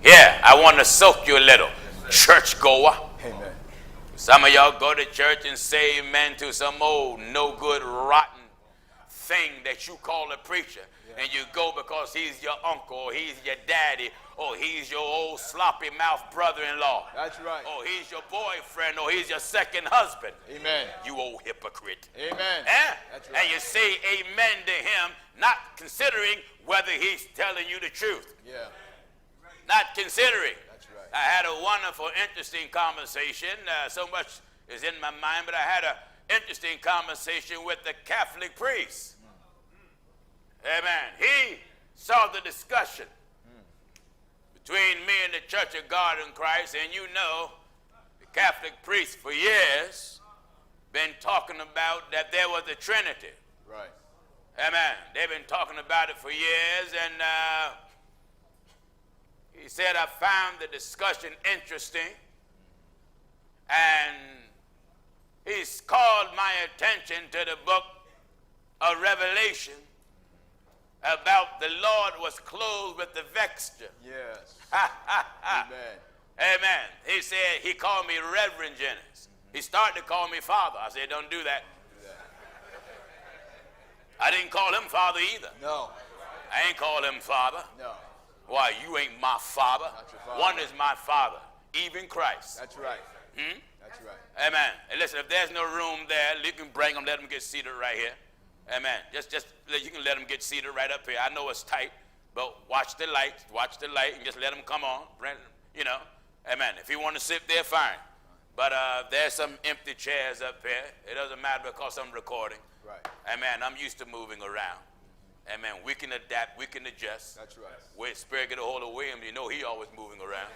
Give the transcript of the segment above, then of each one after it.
Yeah, I want to soak you a little. Church goer. Amen. Some of y'all go to church and say amen to some old no good rotten thing that you call a preacher. And you go because he's your uncle, or he's your daddy, or he's your old sloppy mouth brother-in-law. That's right. Or he's your boyfriend, or he's your second husband. Amen. You old hypocrite. Amen. Eh? That's right. And you say amen to him, not considering whether he's telling you the truth. Yeah. Not considering. That's right. I had a wonderful, interesting conversation. So much is in my mind, but I had an interesting conversation with the Catholic priest. Amen. He saw the discussion between me and the Church of God in Christ, and you know, the Catholic priest for years been talking about that there was a Trinity. Right. Amen. They've been talking about it for years, and he said, I found the discussion interesting, and he's called my attention to the book of Revelation about the Lord was clothed with the vesture. Yes. Amen. Amen. He said, he called me Reverend Jennings. He started to call me Father. I said, don't do that. I didn't call him Father either. No. I ain't call him Father. No. Why, you ain't my Father. Not your father. One is my Father, even Christ. That's right. Hmm? That's right. Amen. And listen, if there's no room there, you can bring them, let them get seated right here. Amen. Just you can let them get seated right up here. I know it's tight, but watch the light, and just let them come on. You know, amen. If you want to sit there, fine. But there's some empty chairs up here. It doesn't matter because I'm recording. Right. Amen. I'm used to moving around. Amen. We can adapt. We can adjust. That's right. Where Spirit get a hold of William, you know he always moving around.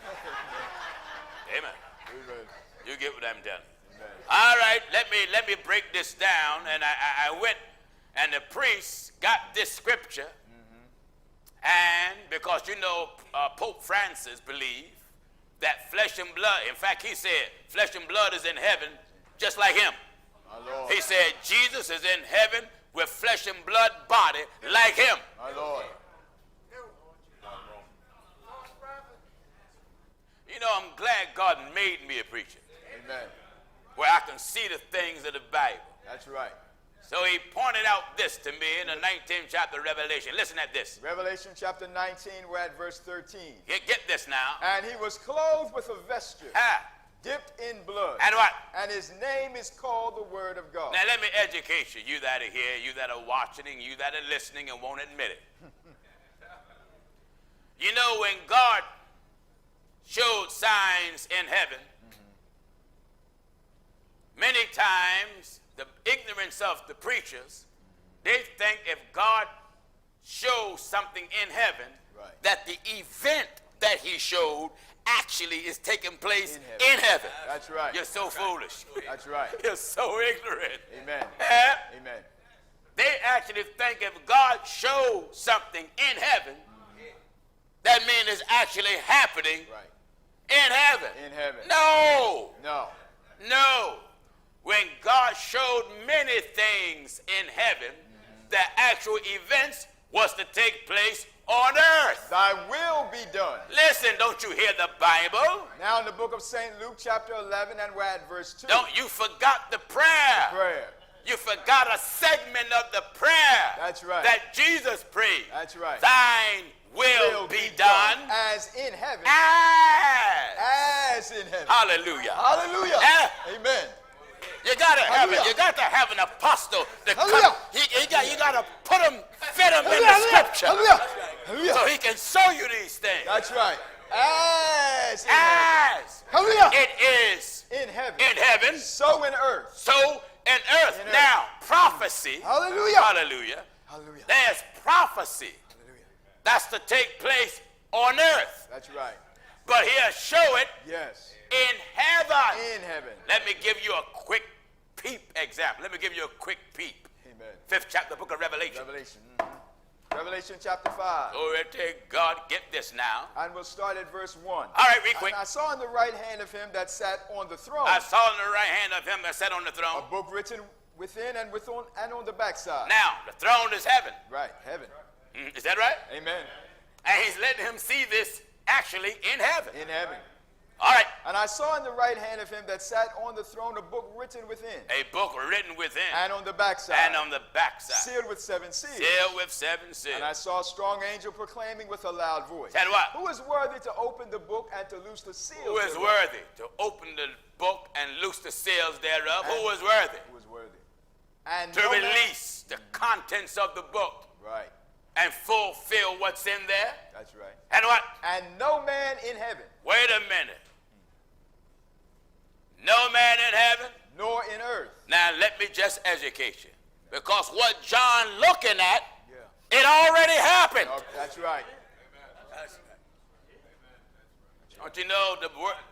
Amen. Amen. You get what I'm telling you. Amen. All right. Let me break this down. And I went. And the priest got this scripture, and because you know Pope Francis believed that flesh and blood, in fact he said flesh and blood is in heaven just like him. My Lord. He said Jesus is in heaven with flesh and blood body like him. My Lord. You know, I'm glad God made me a preacher. Amen. Where I can see the things of the Bible. That's right. So he pointed out this to me in the 19th chapter of Revelation. Listen at this. Revelation chapter 19, we're at verse 13. Get this now. And he was clothed with a vesture, dipped in blood. And what? And his name is called the Word of God. Now let me educate you, you that are here, you that are watching, and you that are listening and won't admit it. You know, when God showed signs in heaven, many times the ignorance of the preachers, they think if God shows something in heaven, right, that the event that he showed actually is taking place in heaven. That's right. You're so foolish. That's right. You're so ignorant. Amen. Amen. They actually think if God showed something in heaven, that means it's actually happening in heaven. In heaven. No. No. No. When God showed many things in heaven, the actual events was to take place on earth. Thy will be done. Listen, don't you hear the Bible? Now in the book of St. Luke chapter 11, and we're at verse 2. Don't you forgot the prayer. Prayer. You forgot a segment of the prayer. That's right. That Jesus prayed. That's right. Thine will be done as in heaven. As in heaven. Hallelujah. Hallelujah. Amen. You gotta have it. You got to have an apostle to come. You gotta put him, fit him in the scripture. Hallelujah. So he can show you these things. That's right. As in heaven. It is in heaven. In heaven. So in earth. So in earth. Now, prophecy. Hallelujah. Hallelujah. Hallelujah. There's prophecy. Hallelujah. That's to take place on earth. That's right. But he'll show it. Yes. In heaven. In heaven. Let me give you a quick peep example. Let me give you a quick peep. Amen. 5th chapter, book of Revelation. Revelation. Revelation chapter 5. Glory to God. Get this now. And we'll start at verse 1. All right, real quick. And I saw in the right hand of him that sat on the throne. I saw in the right hand of him that sat on the throne. A book written within and on the backside. Now, the throne is heaven. Right, heaven. Is that right? Amen. And he's letting him see this actually in heaven. In heaven. All right. And I saw in the right hand of him that sat on the throne a book written within. A book written within. And on the backside. And on the backside. Sealed with 7 seals. Sealed with 7 seals. And I saw a strong angel proclaiming with a loud voice. Tell what? Who is worthy to open the book and to loose the seals? Who is worthy to open the book and loose the seals thereof? Who is worthy? Who is worthy? And to release the contents of the book. Right. And fulfill what's in there. That's right. And what? And no man in heaven. Wait a minute. No man in heaven. Nor in earth. Now let me just educate you. Because what John looking at, it already happened. Oh, that's right. Don't you know,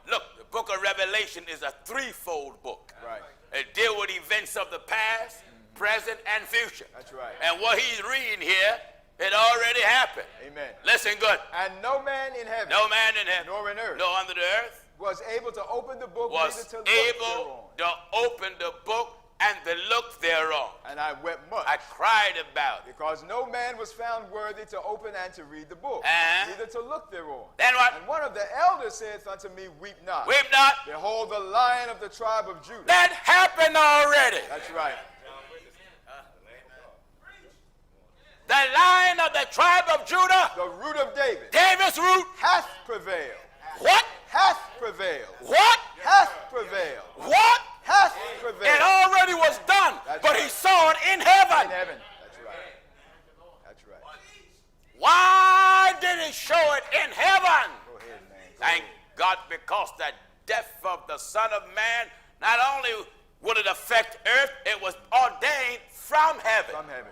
look, the book of Revelation is a threefold book. Right. It deals with events of the past, present, and future. That's right. And what he's reading here, it already happened. Amen. Listen good. And no man in heaven. No man in heaven. Nor in earth. Nor under the earth. Was able to open the book. Was able to open the book and to look thereon. And I wept much. I cried about it. Because no man was found worthy to open and to read the book. Neither to look thereon. Then what? And one of the elders saith unto me, Weep not. Weep not. Behold the Lion of the tribe of Judah. That happened already. That's right. The Lion of the tribe of Judah. The root of David. David's root. Hath prevailed. What? Hath prevailed. What? Hath prevailed. What? Hath prevailed. It already was done, That's but right. he saw it in heaven. In heaven. That's right. That's right. Why did he show it in heaven? Go ahead, man. Thank God, because the death of the Son of Man, not only would it affect earth, it was ordained from heaven. From heaven.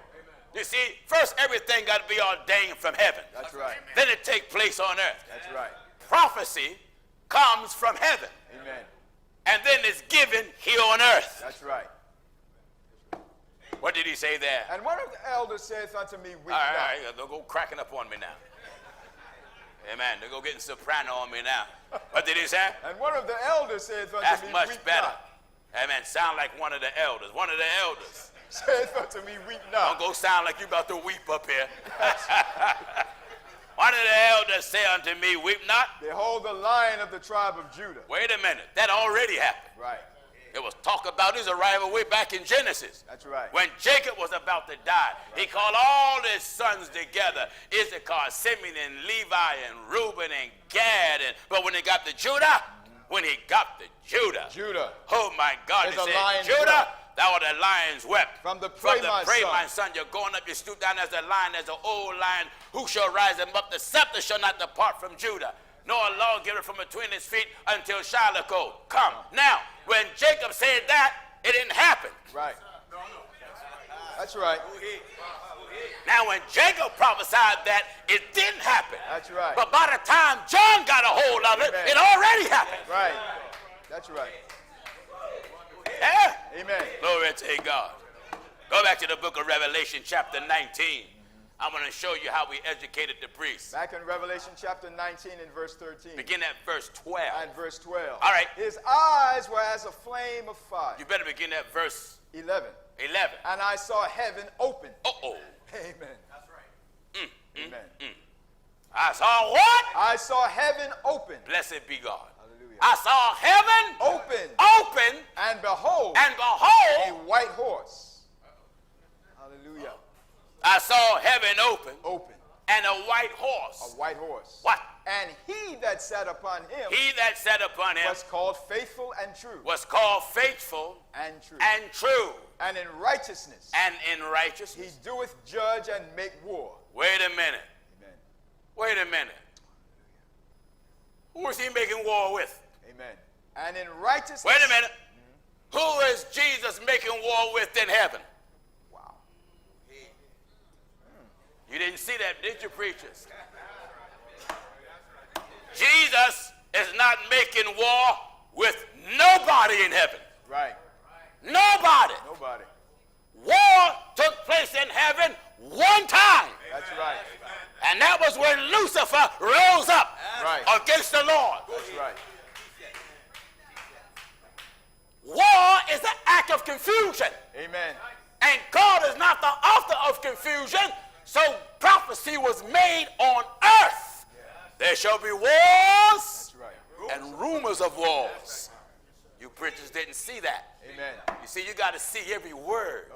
You see, first everything got to be ordained from heaven. That's right. Then it take place on earth. That's right. Prophecy comes from heaven. Amen. And then it's given here on earth. That's right. What did he say there? And one of the elders saith unto me, Weep All right, not. all right, they'll go cracking up on me now. Amen. They'll go getting soprano on me now. What did he say? And one of the elders saith unto That's me, much Weep better. not. Amen. Sound like one of the elders. One of the elders. Saith unto me, Weep Don't not. go sound like you about to weep up here. One of the elders say unto me, Weep not. Behold the Lion of the tribe of Judah. Wait a minute. That already happened. Right. It was talk about his arrival way back in Genesis. That's right. When Jacob was about to die, he called all his sons together, Issachar, Simeon, and Levi, and Reuben, and Gad. But when he got to Judah, Judah. Oh my God, There's he a said, lion Judah, wept. thou art the lion's wept. From the prey, my son, you're going up, you stoop down as a lion, as an old lion. Who shall rise him up? The scepter shall not depart from Judah, nor a lawgiver from between his feet until Shiloh come. Now, when Jacob said that, it didn't happen. Right. That's right. Now, when Jacob prophesied that, it didn't happen. That's right. But by the time John got a hold of it, Amen. it already happened. Right. That's right. Yeah? Amen. Glory to God. Go back to the book of Revelation, chapter 19. I'm going to show you how we educated the priests. Back in Revelation chapter 19 and verse 13. Begin at verse 12. And verse 12. All right. His eyes were as a flame of fire. You better begin at verse 11. 11. And I saw heaven open. Uh-oh. Amen. That's right. Amen. I saw what? I saw heaven open. Blessed be God. Hallelujah. I saw heaven open, and behold, a a white horse. Hallelujah. I saw heaven open, and a white A horse. white horse. What? And he that sat upon him He that sat upon him was called faithful and true. was called faithful And true. and true, And in righteousness and in he righteousness. doeth judge and make war. Wait a minute. Amen. Wait a minute. Who is he making war with? Amen. And in righteousness. Wait a minute. Who is Jesus making war with in heaven? Wow. You didn't see that, did you, preachers? Jesus is not making war with nobody in heaven. Right. Nobody. Nobody. War took place in heaven one time. That's right. And that was when Lucifer rose up Right. against the Lord. That's right. War is an act of confusion. Amen. And God is not the author of confusion. So prophecy was made on earth There shall be wars. That's right. And rumors of wars. You preachers didn't see that. Amen. You see, you got to see every word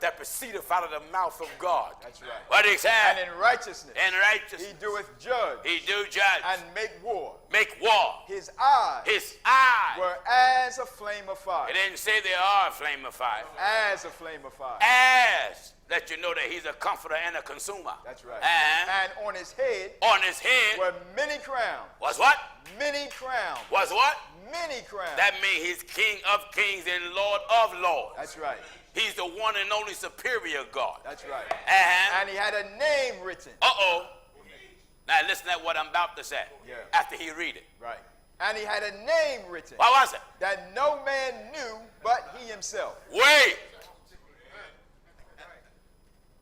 that proceedeth out of the mouth of God. That's right. What he said? And in righteousness. In righteousness. He doeth judge. He do judge. And make war. Make war. His eyes. His eyes. Were as a flame of fire. It didn't say they are a flame of fire. As a flame of fire. As. Let you know that he's a comforter and a consumer. That's right. And on his head. On his head. Were many crowns. Was what? Many crowns. Was what? Many crowns. That means he's King of kings and Lord of lords. That's right. He's the one and only superior God. That's right. And he had a name written. Now listen to what I'm about to say. Yeah. After he read it. Right. And he had a name written. What was it? That no man knew but he himself. Wait.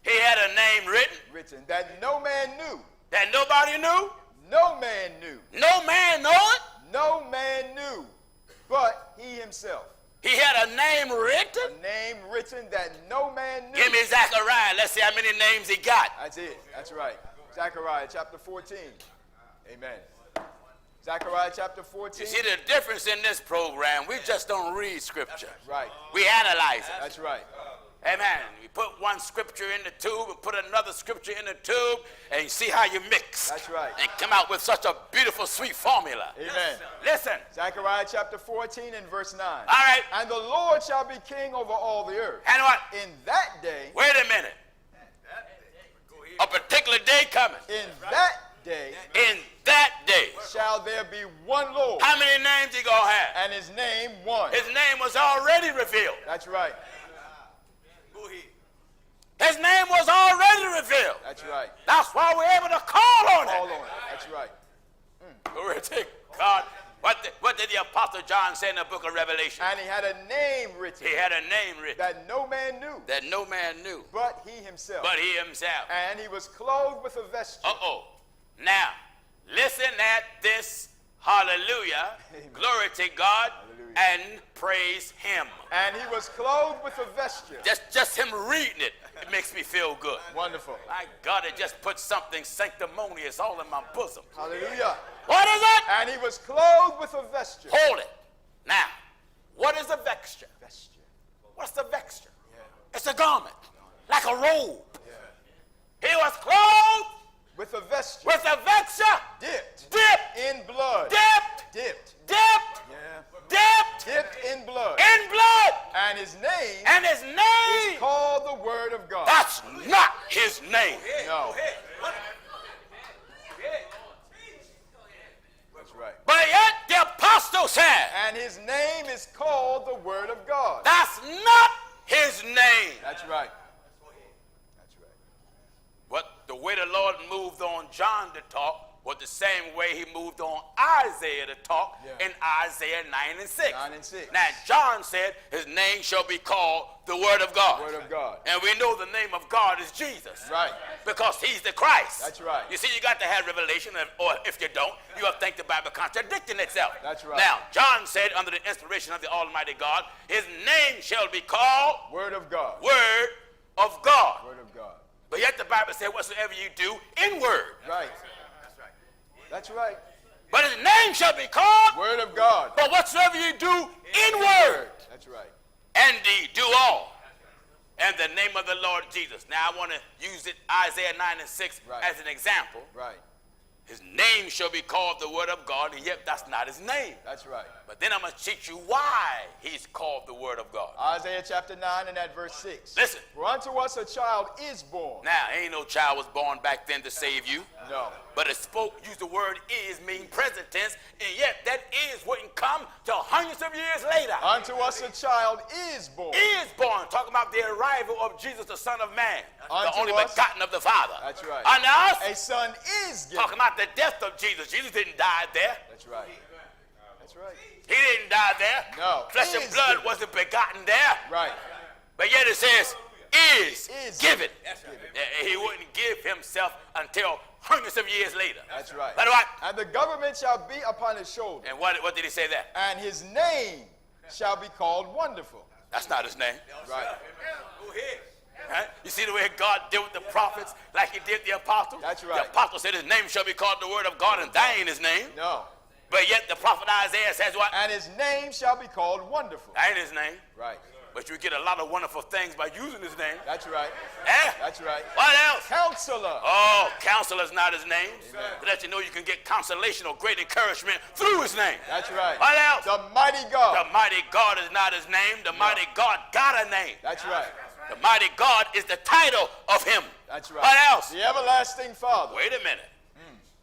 He had a name written. That no man knew. That nobody knew? No man knew. No man know it? No man knew but he himself. He had a name written? A name written that no man knew. Give me Zechariah. Let's see how many names he got. That's it. That's right. Zechariah chapter 14. Amen. Zechariah chapter 14. You see the difference in this program? We just don't read scripture. Right. We analyze it. That's right. Amen. You put one scripture in the tube and put another scripture in the tube and you see how you mix. That's right. And come out with such a beautiful, sweet formula. Amen. Listen. Zechariah chapter 14 and verse 9. All right. And the Lord shall be king over all the earth. And what? In that day. Wait a minute. A particular day coming. In that day. In that day. Shall there be one Lord. How many names he gonna have? And his name one. His name was already revealed. That's right. His name was already revealed. That's right. That's why we're able to call on it. Call on it. That's right. Glory to God. What did the Apostle John say in the book of Revelation? And he had a name written. He had a name written. That no man knew. That no man knew. But he himself. But he himself. And he was clothed with a vesture. Now, listen at this. Hallelujah. Amen. Glory to God. Hallelujah. And praise him. And he was clothed with a vesture. Just him reading it, it makes me feel good. Wonderful. My God, it just puts something sanctimonious all in my bosom. Hallelujah. What is it? And he was clothed with a vesture. Hold it. Now, what is a vesture? Vesture. What's the vesture? Yeah. It's a garment, like a robe. Yeah. He was clothed with a vesture. With a vesture. Dipped. Dipped. In blood. Dipped. Dipped. Dipped. Yeah. Dipped. Dipped in blood. In blood. And his name. And his name is called the Word of God. That's not his name. No. That's right. But yet the apostle said. And his name is called the Word of God. That's not his name. That's right. But the way the Lord moved on John to talk was the same way he moved on Isaiah to talk in Isaiah 9 and 6. 9 and 6. Now, John said his name shall be called the Word of God. Word of God. And we know the name of God is Jesus. Right. Because he's the Christ. That's right. You see, you got to have revelation, or if you don't, you have to think the Bible contradicting itself. That's right. Now, John said under the inspiration of the Almighty God, his name shall be called Word of God. Word of God. Word of God. But yet the Bible said, whatsoever you do in word. Right. That's right. But his name shall be called Word of God. But whatsoever you do in word. That's right. And ye do all. In the name of the Lord Jesus. Now I want to use it, Isaiah 9 and 6 as an example. Right. His name shall be called the Word of God, and yet that's not his name. That's right. But then I'm going to teach you why he's called the Word of God. Isaiah chapter 9 and at verse 6. Listen. For unto us a child is born. Now, ain't no child was born back then to save you. No. But it used the word is, mean present tense, and yet that is wouldn't come till hundreds of years later. Unto us a child is born. Is born. Talking about the arrival of Jesus, the Son of Man. Unto the only us, begotten of the Father. That's right. Unto us, a son is given. talking about the death of Jesus. Jesus didn't die there. That's right. That's right. He didn't die there. No. Flesh and blood wasn't begotten there. Right. But yet it says, is given. That's given. He wouldn't give himself until hundreds of years later. That's right. But what? And the government shall be upon his shoulder. And what did he say there? And his name shall be called Wonderful. That's not his name. Right. Right? You see the way God dealt with the prophets like he did the apostles? That's right. The apostle said his name shall be called the word of God, and that ain't his name. No. But yet the prophet Isaiah says what? And his name shall be called Wonderful. That ain't his name. Right. But you get a lot of wonderful things by using his name. That's right. Eh? That's right. What else? Counselor. Oh, counselor's not his name. Amen. To let you know you can get consolation or great encouragement through his name. That's right. What else? The mighty God. The mighty God is not his name. The mighty God got a name. That's right. The mighty God is the title of him. That's right. What else? The everlasting Father. Wait a minute.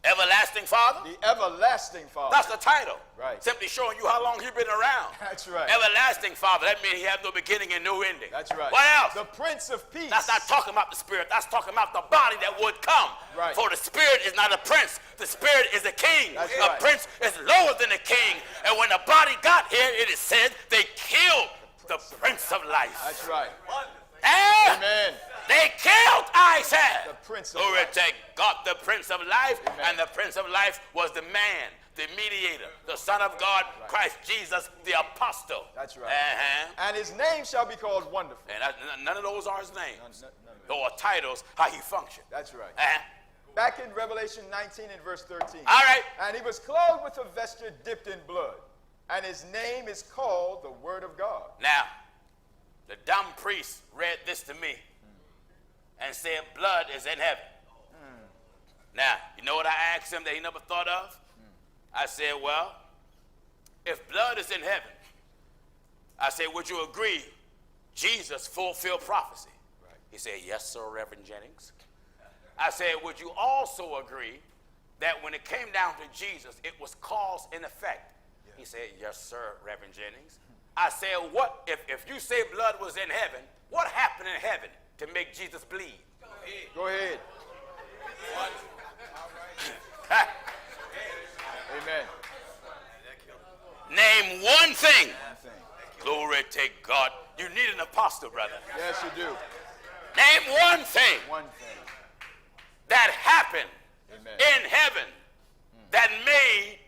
Everlasting Father? The everlasting Father. That's the title. Right. Simply showing you how long he's been around. That's right. Everlasting Father. That means he has no beginning and no ending. That's right. What else? The Prince of Peace. That's not talking about the Spirit. That's talking about the body that would come. Right. For the Spirit is not a prince. The Spirit is a king. That's a right. prince is lower than a king. And when the body got here, it is said they killed the Prince of Life. That's right. And Amen. they killed Isaac. The Prince of Glory Life. to God, the Prince of Life. Amen. And the Prince of Life was the man, the mediator, the Son of God, Christ Jesus, the apostle. That's right. Uh-huh. And his name shall be called Wonderful. And none of those are his names. None. Or titles, how he functioned. That's right. Uh-huh. Back in Revelation 19 and verse 13. All right. And he was clothed with a vesture dipped in blood. And his name is called the Word of God. Now, the dumb priest read this to me and said, blood is in heaven. Now, you know what I asked him that he never thought of? I said, well, if blood is in heaven, I said, would you agree Jesus fulfilled prophecy? Right. He said, yes, sir, Reverend Jennings. I said, would you also agree that when it came down to Jesus, it was cause and effect? Yeah. He said, yes, sir, Reverend Jennings. I said, what if you say blood was in heaven, what happened in heaven to make Jesus bleed? Go ahead. Amen. Name one thing. One thing. Glory to God. You need an apostle, brother. Yes, you do. Name one thing One thing. that happened Amen. in heaven that made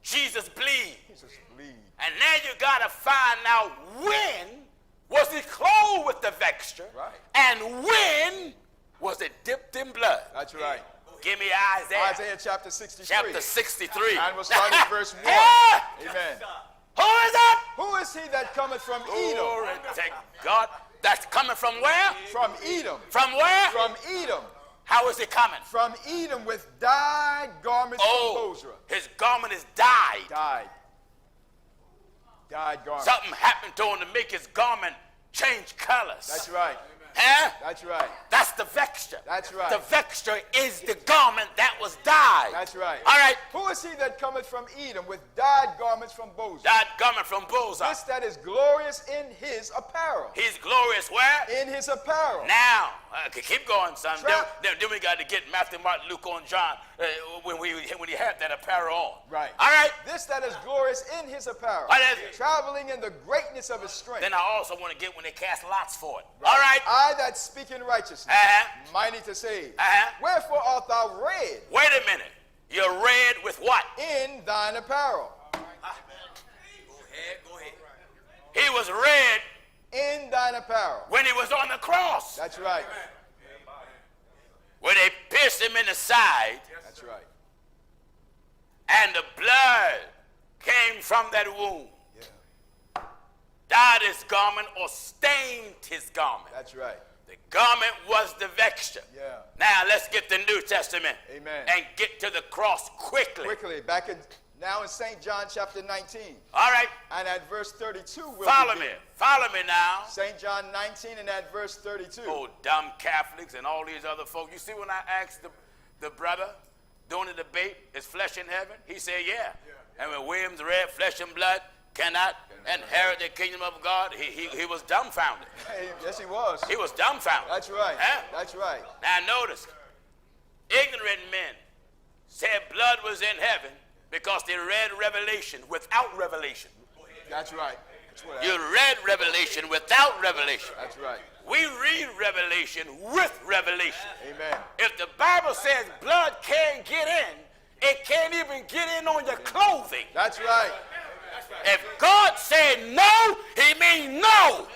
Jesus bleed. Jesus bleed. And now you got to find out when was he clothed with the vesture, Right. and when was it dipped in blood? That's right. Give me Isaiah. Isaiah chapter 63. Chapter 63. And we'll start at verse 1. Ah! Amen. Who is that? Who is he that cometh from Edom? Glory to God. That's coming from where? From Edom. From where? From Edom. How is he coming? From Edom with dyed garments from Bozrah. His garment is dyed. Dyed. Dyed garments. Something happened to him to make his garment change colors. That's right. Huh? That's right. That's the vesture. That's right. The vesture is the garment that was dyed. That's right. All right. Who is he that cometh from Edom with dyed garments from Bozrah? Dyed garment from bullseye. This that is glorious in his apparel. He's glorious where? In his apparel. Now, keep going, son. Trap. Then we got to get Matthew, Mark, Luke, and John when he had that apparel on. Right. All right. This that is glorious in his apparel. What is it? Traveling in the greatness of his strength. Then I also want to get when they cast lots for it. All right. I that speak in righteousness, Uh-huh. mighty to save. Uh-huh. Wherefore art thou red Wait a minute. You're red with what? in thine apparel? Go ahead. He was red In thine apparel. when he was on the cross. That's right. Where they pierced him in the side, That's right. and the blood came from that wound. Yeah. Dyed his garment or stained his garment. That's right. The garment was the vesture. Yeah. Now let's get the New Testament. Amen. And get to the cross quickly. Quickly, back in now in St. John chapter 19. All right. And at verse 32, we'll Follow begin. me. Follow me now. St. John 19 and at verse 32. Oh, dumb Catholics and all these other folks. You see when I asked the brother during the debate, is flesh in heaven? He said, yeah. And when Williams read flesh and blood cannot inherit the kingdom of God, he was dumbfounded. Hey, yes, he was. He was dumbfounded. That's right. Huh? That's right. Now notice, ignorant men said blood was in heaven because they read Revelation without revelation. That's right. That's what You happened. read Revelation without revelation. That's right. We read Revelation with revelation. Amen. If the Bible says blood can't get in, it can't even get in on your clothing. That's right. If God said no, he means no.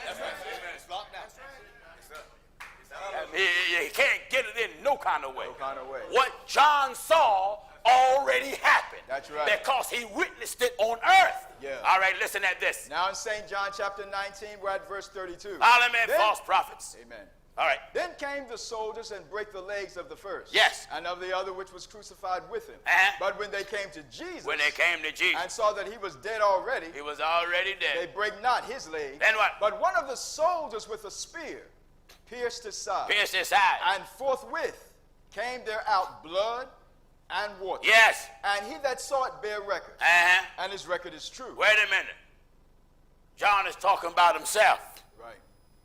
he can't get it in no kind of way. No kind of way. What John saw already happened. That's right. Because he witnessed it on earth. Yeah. All right, listen at this. Now in St. John chapter 19, we're at verse 32. Follow me, false prophets. Amen. All right. Then came the soldiers and brake the legs of the first. Yes. And of the other which was crucified with him. Uh-huh. But when they came to Jesus. When they came to Jesus. And saw that he was dead already. He was already dead. They brake not his leg. Then what? But one of the soldiers with a spear pierced his side. Pierced his side. And forthwith came there out blood and water. Yes. And he that saw it bare record. Uh-huh. And his record is true. Wait a minute. John is talking about himself. Right.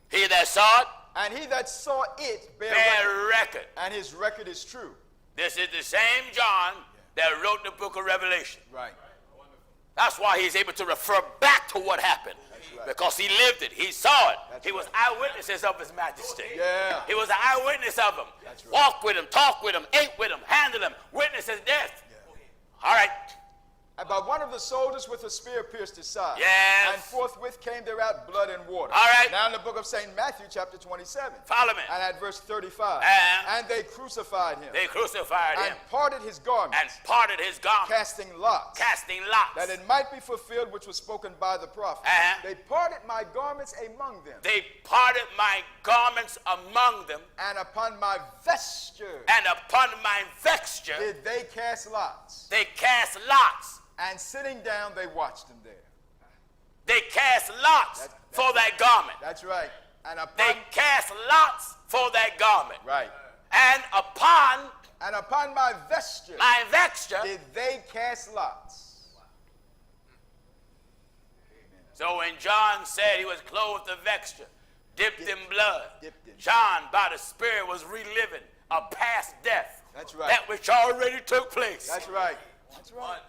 He that saw it. And he that saw it bare record. And his record is true. This is the same John that wrote the book of Revelation. Right. That's why he's able to refer back to what happened. Right. Because he lived it. He saw it. That's he was right. eyewitnesses of his majesty. Yeah. He was an eyewitness of him. That's right. Walked with him, talked with him, ate with him, handled him, witnessed his death. Yeah. All right. But one of the soldiers with a spear pierced his side. Yes. And forthwith came there out blood and water. All right. Now in the book of St. Matthew, chapter 27. Follow me. And at verse 35. And they crucified him. They crucified him. And parted his garments. And parted his garments. Casting lots. Casting lots. That it might be fulfilled which was spoken by the prophet. They parted my garments among them. They parted my garments among them. And upon my vesture. And upon my vesture. Did they cast lots. They cast lots. And sitting down, they watched him there. They cast lots for that garment. That's right. And they cast lots for that garment. Right. And upon my vesture. My vesture. Did they cast lots. So when John said he was clothed with vesture, dipped in blood, John, by the Spirit, was reliving a past death. That's right. That which already took place. That's right. That's right.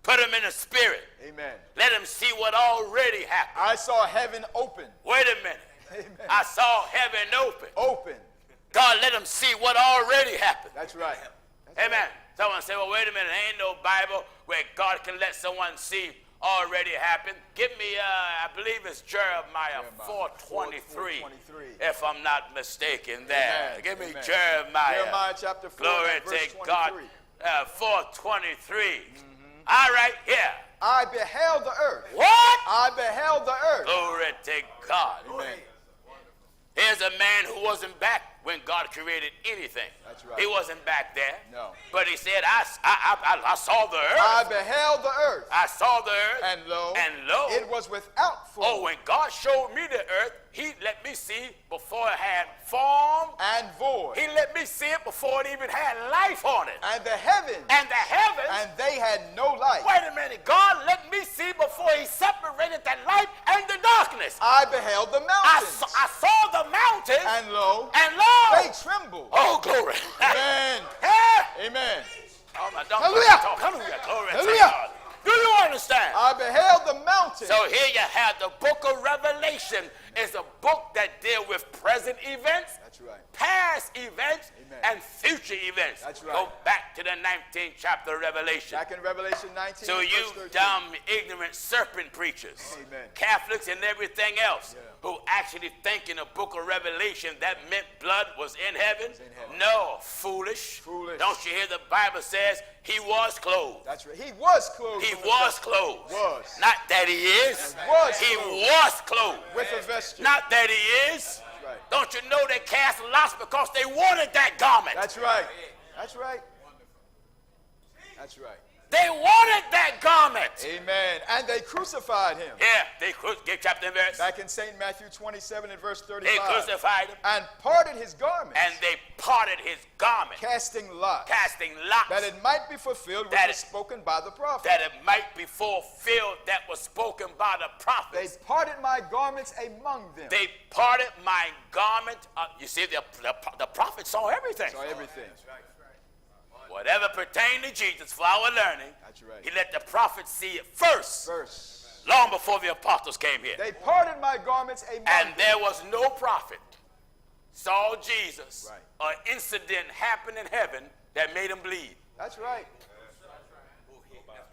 Put him in the Spirit. Amen. Let him see what already happened. I saw heaven open. Wait a minute. Amen. I saw heaven open. Open. God, let him see what already happened. That's right. Amen. Right. Someone say, well, wait a minute. There ain't no Bible where God can let someone see already happened. Give me, I believe it's Jeremiah 4:23, if I'm not mistaken there. Amen. Give me Amen. Jeremiah chapter 4, glory verse to 23. God. 4:23. All right, here. I beheld the earth. What? I beheld the earth. Glory to God. Amen. Here's a man who wasn't back when God created anything. That's right. He wasn't back there. No. But he said, I saw the earth. I beheld the earth. I saw the earth. And lo, it was without form. Oh, when God showed me the earth, he let me see before it had form and void. He let me see it before it even had life on it. And the heavens. And the heavens. And they had no light. Wait a minute. God let me see before he separated the light and the darkness. I beheld the mountains. I saw the mountains. And lo. They trembled. Oh, glory. Amen. Yeah. Amen. Oh, my, don't Hallelujah. Talk. Hallelujah. Glory Hallelujah. to God. Do you understand? I beheld the mountains. So here you have the book of Revelation is a book that deals with present events, that's right, past events, amen, and future events. That's right. Go back to the 19th chapter of Revelation. Back in Revelation 19. So you dumb, ignorant serpent preachers, amen, Catholics and everything else, yeah, who actually think in the book of Revelation that meant blood was in heaven. In heaven. No, foolish. Foolish. Don't you hear the Bible says he was clothed? That's right. He was clothed. He was clothed. Was. Not that he is. Was he clothed. was clothed. With a vesture. Not that he is. Right. Don't you know they cast lots because they wanted that garment? That's right. That's right. That's right. They wanted that garment. Amen. And they crucified him. Yeah, they give chapter and verse. Back in St. Matthew 27 and verse 35. They crucified him. And parted his garments. And they parted his garment. Casting lots. Casting lots. That it might be fulfilled which was spoken by the prophet. That it might be fulfilled that was spoken by the prophets. They parted my garments among them. They parted my garment. You see, the prophet saw everything. Saw everything. Whatever pertained to Jesus for our learning, that's right, he let the prophets see it first. Long before the apostles came here. They parted my garments among them. And there was no prophet saw Jesus, right, an incident happened in heaven that made him bleed. That's right.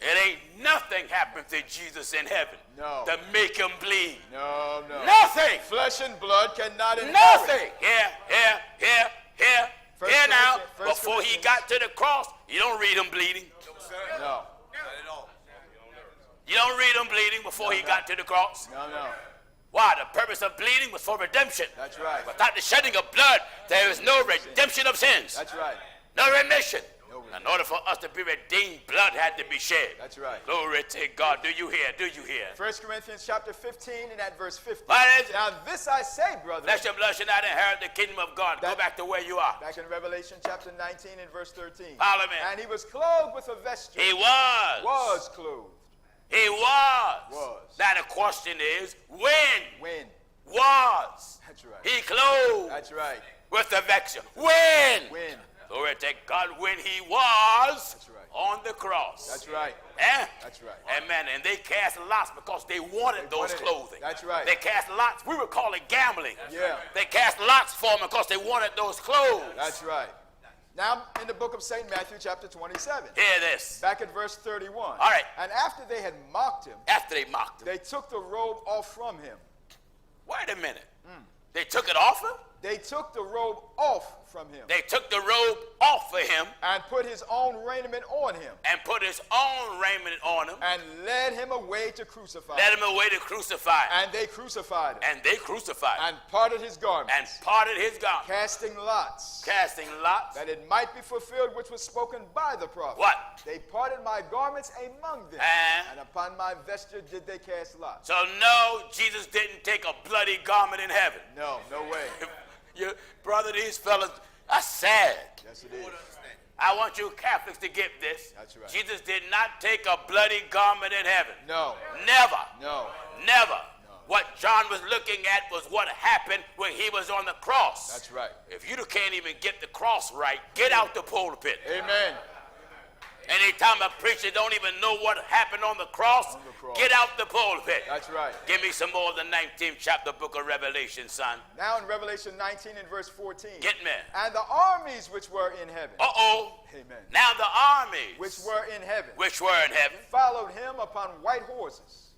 It ain't nothing happened to Jesus in heaven to make him bleed. No. Nothing. Flesh and blood cannot inherit. Nothing. Here. got to the cross, you don't read him bleeding. No. You don't read him bleeding before he got to the cross. No, no. Why? The purpose of bleeding was for redemption. That's right. Without the shedding of blood, there is no redemption of sins. That's right. No remission. No remission. In order for us to be redeemed, blood had to be shed. That's right. Glory to God. Do you hear? Do you hear? 1 Corinthians chapter 15 and at verse 50. What is it? Now this I say, brother. Lest your blood should not inherit the kingdom of God. Go back to where you are. Back in Revelation chapter 19 and verse 13. Follow me. And he was clothed with a vesture. He was. Was clothed. He was. Was. Now the question is, when? When? Was. That's right. He clothed. That's right. With the vesture. When? When? Glory to God. When he was. That's right. On the cross. That's right. Eh? That's right. Amen. And they cast lots because they wanted those wanted it. clothing. That's right. They cast lots. We would call it gambling. Yeah. They cast lots for them because they wanted those clothes. That's right. Now in the book of St. Matthew chapter 27. Hear this. Back at verse 31. All right. And after they had mocked him, After they mocked him. they took the robe off from him. Wait a minute. They took it off him? They took the robe off from him. They took the robe off of him And put his own raiment on him. and put his own raiment on him. And led him away to crucify Led him. him away to crucify him. And they crucified him. And they crucified him. And parted his garments. And parted his garment. Casting lots. Casting lots. That it might be fulfilled which was spoken by the prophet. What? They parted my garments among them. And upon my vesture did they cast lots. So no, Jesus didn't take a bloody garment in heaven. No, no way. Your brother, these fellas, that's sad. Yes, it is. I want you Catholics to get this. That's right. Jesus did not take a bloody garment in heaven. No. Never. No. Never. No. What John was looking at was what happened when he was on the cross. That's right. If you can't even get the cross right, get out the pulpit. Amen. Anytime a preacher don't even know what happened on the cross, get out the pulpit. That's right. Give me some more of the 19th chapter book of Revelation, son. Now in Revelation 19 and verse 14. Get me. And the armies which were in heaven. Uh-oh. Amen. Now the armies Which were in heaven. which were in heaven. Followed him upon white horses.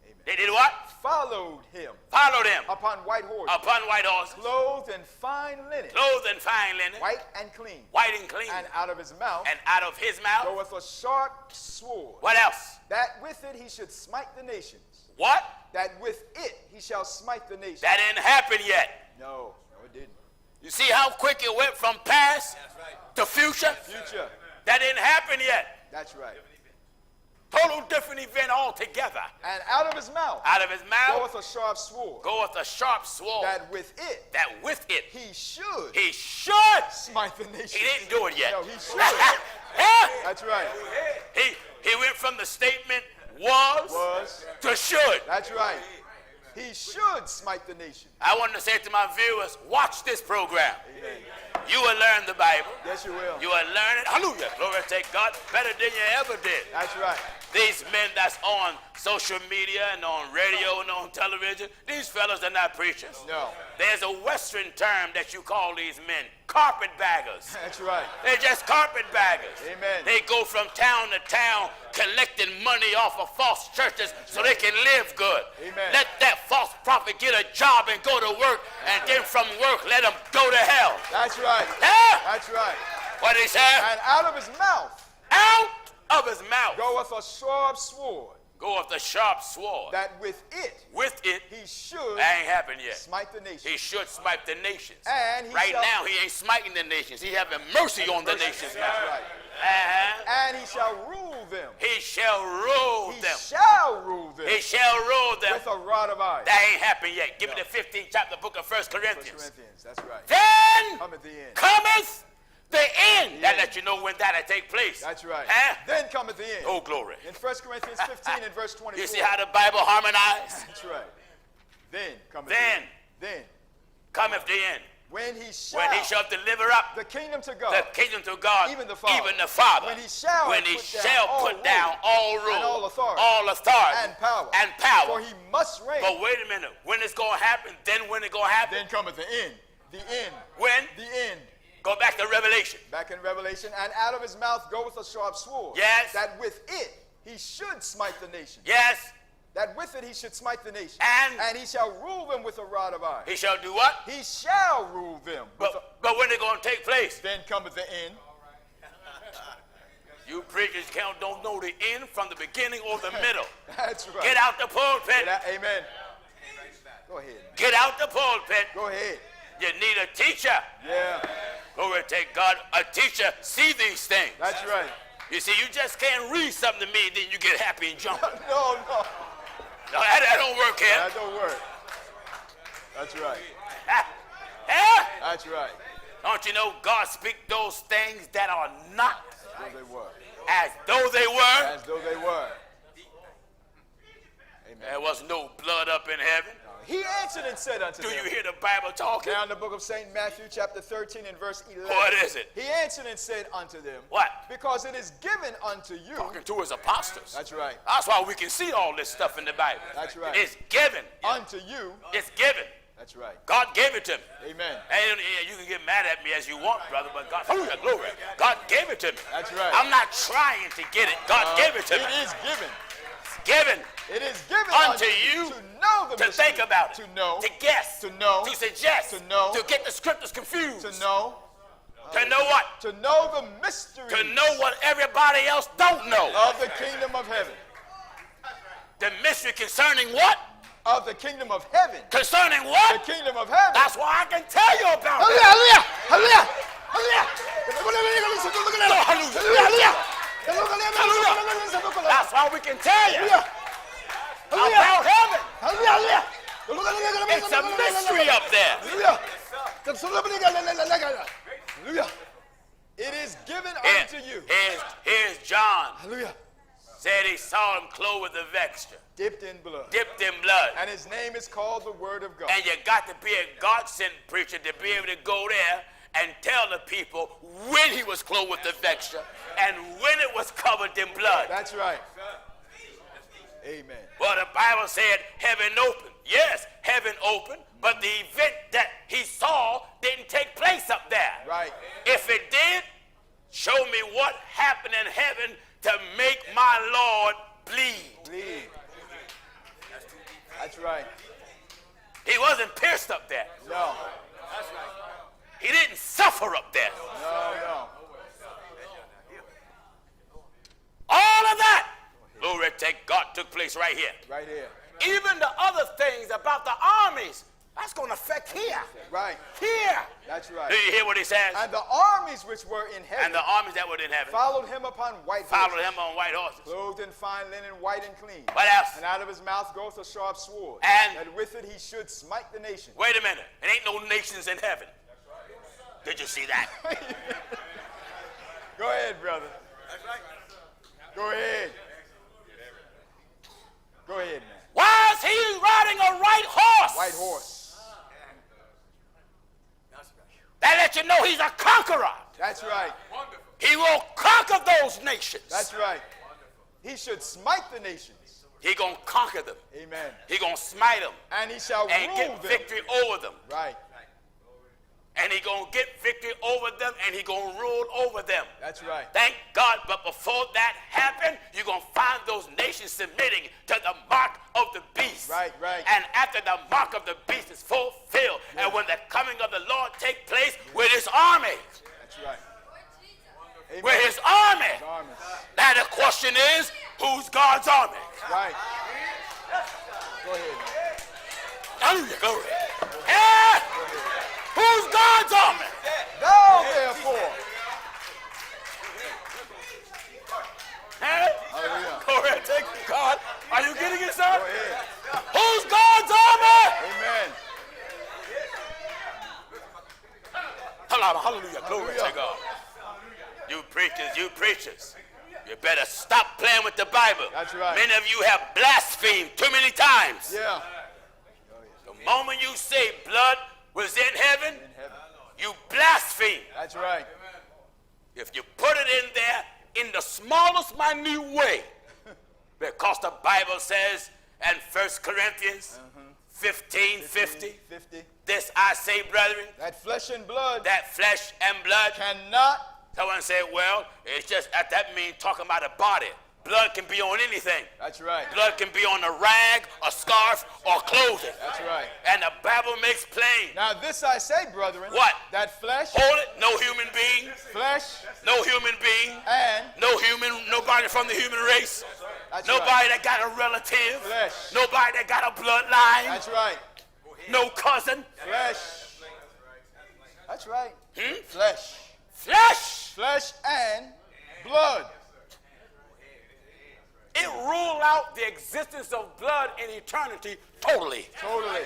Amen. They did what? Followed him Followed him upon white horses. upon white horses, Clothed in fine linen. clothed in fine linen, White and clean. white and clean, And out of his mouth and out of his mouth. goeth a sharp sword. What else? That with it he should smite the nations. What? That with it he shall smite the nations. That didn't happen yet. No, it didn't. You see how quick it went from past to future? Future. That didn't happen yet. That's right. Total different event altogether. And out of his mouth Out of his mouth goeth a sharp sword. goeth a sharp sword. That with it That with it he should he should. smite the nations. He didn't do it yet. No, he should. Huh? That's right. He went from the statement was to should. That's right. He should smite the nation. I want to say to my viewers, watch this program. Amen. You will learn the Bible. Yes, you will. You will learn it. Hallelujah. Glory to God. Better than you ever did. That's right. These men that's on social media and on radio and on television, these fellas are not preachers. No. There's a Western term that you call these men, carpetbaggers. That's right. They're just carpetbaggers. Amen. They go from town to town collecting money off of false churches so they can live good. Amen. Let that false prophet get a job and go to work, and then from work let him go to hell. That's right. Huh? That's right. What did he say? And out of his mouth Out of his mouth goeth a sharp sword. goeth the sharp sword. That with it With it, he should that ain't happened yet. smite the nation. He should smite the nations. And he Right shall- now, he ain't smiting the nations. He having mercy on the nations now. That's right. Uh-huh. And he shall rule them. He shall rule He them. shall rule them He shall rule them. with a rod of iron. That ain't happened yet. Give me the 15th chapter book of 1 Corinthians. 1 Corinthians, that's right. Then Come at the end. cometh the end. That end. let you know when that'll take place. That's right. Huh? Then come at the end. Oh, glory. In 1 Corinthians 15 and verse 24. You see how the Bible harmonized? That's right. Then come at Then. the end. Then Cometh the end. when he shall, deliver up the kingdom to God, the kingdom to God, even the Father. Even the Father. When he shall put down all rule, and all authority, and power. For he must reign. But wait a minute. When it's going to happen, then when it's going to happen? Then cometh the end. The end. When? The end. Go back to Revelation. Back in Revelation, and out of his mouth goeth a sharp sword. Yes. That with it he should smite the nation. Yes. That with it he should smite the nation. And he shall rule them with a rod of iron. He shall do what? He shall rule them. But when it's going to take place? Then cometh the end. You preachers don't know the end from the beginning or the middle. That's right. Get out the pulpit. Amen. Go ahead. Get out the pulpit. Go ahead. You need a teacher. Yeah. Glory to God. A teacher see these things. That's right. You see, you just can't read something to me, then you get happy and jump. No. No, that don't work here. That don't work. That's right. That's right. Don't you know God speak those things that are not As though they were. as though they were? As though they were. Amen. There was no blood up in heaven. He answered and said unto Do them. you hear the Bible talking? Now in the book of St. Matthew, chapter 13 and verse 11. What is it? He answered and said unto them. What? Because it is given unto you. Talking to his apostles. That's right. That's why we can see all this stuff in the Bible. That's right. It's given. Unto you. It's given. That's right. God gave it to me. Amen. And you can get mad at me as you want, brother, but God, hallelujah, glory. God gave it to me. That's right. I'm not trying to get it. God gave it to me. It is given. It's given. It is given Unto you to know the to mystery, think about it. to know, To guess. to know, To suggest. to know, To get the scriptures confused. to know, To know what? to know the mystery To know what everybody else don't know. of the kingdom of heaven. The mystery concerning what? Of the kingdom of heaven. Concerning The what? kingdom of heaven. That's why I can tell you about it. Hallelujah! Hallelujah! Hallelujah! Hallelujah! That's why we can tell you Hallelujah! about heaven. Hallelujah! It's a mystery up there. Hallelujah! It is given Here- unto you. Here's John. Hallelujah! Said he saw him clothed with a vesture, Dipped in blood. dipped in blood. And his name is called the Word of God. And you got to be a God-sent preacher to be able to go there and tell the people when he was clothed with the vesture and when it was covered in blood. That's right. Amen. Well, the Bible said heaven opened. Yes, heaven opened, but the event that he saw didn't take place up there. Right. If it did, show me what happened in heaven to make my Lord bleed. Bleed. That's right. He wasn't pierced up there. No. He didn't suffer up there. No. All of that, glory to God, took place right here. Right here. Even the other things about the armies, that's going to affect here. Right. Here. That's right. Do you hear what he says? And the armies which were in heaven And the armies that were in heaven followed him upon white followed horses, him on white horses. clothed in fine linen, white and clean. What else? And out of his mouth goeth a sharp sword, And- that with it he should smite the nation. Wait a minute. It ain't no nations in heaven. Did you see that? Go ahead, brother. Go ahead. Go ahead, man. Why is he riding a white horse? White horse. That lets you know he's a conqueror. That's right. He will conquer those nations. That's right. He should smite the nations. He gonna conquer them. Amen. He gonna smite them And he shall and rule get them. victory over them. Right. And he gonna get victory over them, and he gonna rule over them. That's right. Thank God. But before that happened, you're gonna find those nations submitting to the mark of the beast. Right. And after the mark of the beast is fulfilled, and when the coming of the Lord take place with his army, That's right. Amen. with his army. His armies. Now the question is, who's God's army? Right. Go ahead. Hallelujah, glory. Yeah. Who's God's army? Thou therefore. Huh? Hallelujah. Glory to God. Are you getting it, sir? Go ahead. Who's God's army? Amen. Hallelujah, glory to God. You preachers, you better stop playing with the Bible. That's right. Many of you have blasphemed too many times. Yeah. The moment you say blood was in heaven, In heaven. you blaspheme. That's right. If you put it in there in the smallest minute way, because the Bible says in 1 Corinthians 15:50, 50. this I say, brethren, That flesh and blood that flesh and blood. cannot. Someone said, well, it's just that means talking about a body. Blood can be on anything. That's right. Blood can be on a rag, a scarf, or clothing. That's right. And the Bible makes plain. Now this I say, brethren. What? That flesh. Hold it. No human being. Flesh. No human being. And. Nobody from the human race. That's Nobody right. that got a relative. Flesh. Nobody that got a bloodline. That's right. No cousin. Flesh. That's right. Hmm? Flesh. Flesh. Flesh and blood. It ruled out the existence of blood in eternity totally. Totally.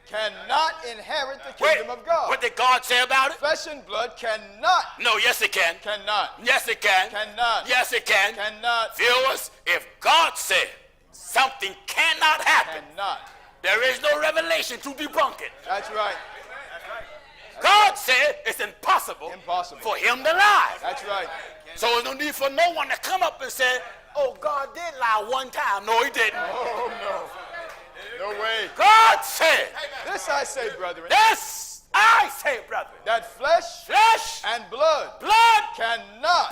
Cannot inherit the kingdom of God. What did God say about it? Flesh and blood cannot. No, yes it can. Cannot. Yes it can. Cannot. Yes it can. Cannot. Viewers, if God said something cannot happen, Cannot. there is no revelation to debunk it. That's right. God said it's impossible, for him to lie. That's right. So there's no need for no one to come up and say, oh, God did lie one time. No, he didn't. Oh, no. No way. God said. This I say, brethren. This I say, brother. That flesh and blood cannot.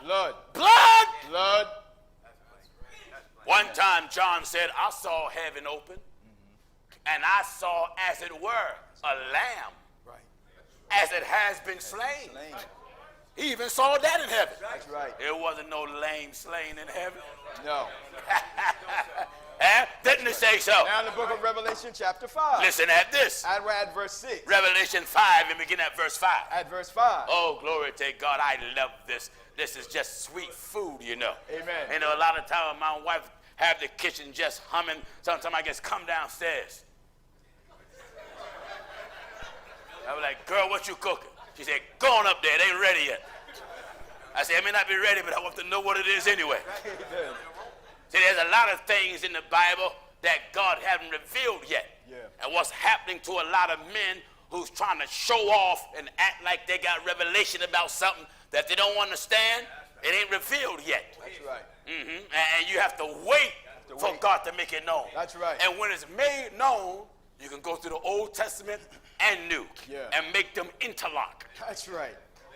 Blood. One time John said, I saw heaven open, and I saw, as it were, a lamb, as it has been slain. He even saw that in heaven. That's right. There wasn't no lame slain in heaven. No. Didn't it say so? Now in the book of Revelation chapter 5. Listen at this. We're at verse 6. Revelation 5 and begin at verse 5. At verse 5. Oh, glory to God. I love this. This is just sweet food, you know. Amen. You know, a lot of times my wife have the kitchen just humming. Sometimes I just come downstairs. I was like, girl, what you cooking? She said, go on up there. It ain't ready yet. I said, it may not be ready, but I want to know what it is anyway. Amen. See, there's a lot of things in the Bible that God hasn't revealed yet. Yeah. And what's happening to a lot of men who's trying to show off and act like they got revelation about something that they don't understand, it ain't revealed yet. That's right. And you have to wait for God to make it known. That's right. And when it's made known, you can go through the Old Testament and New and make them interlock. That's right.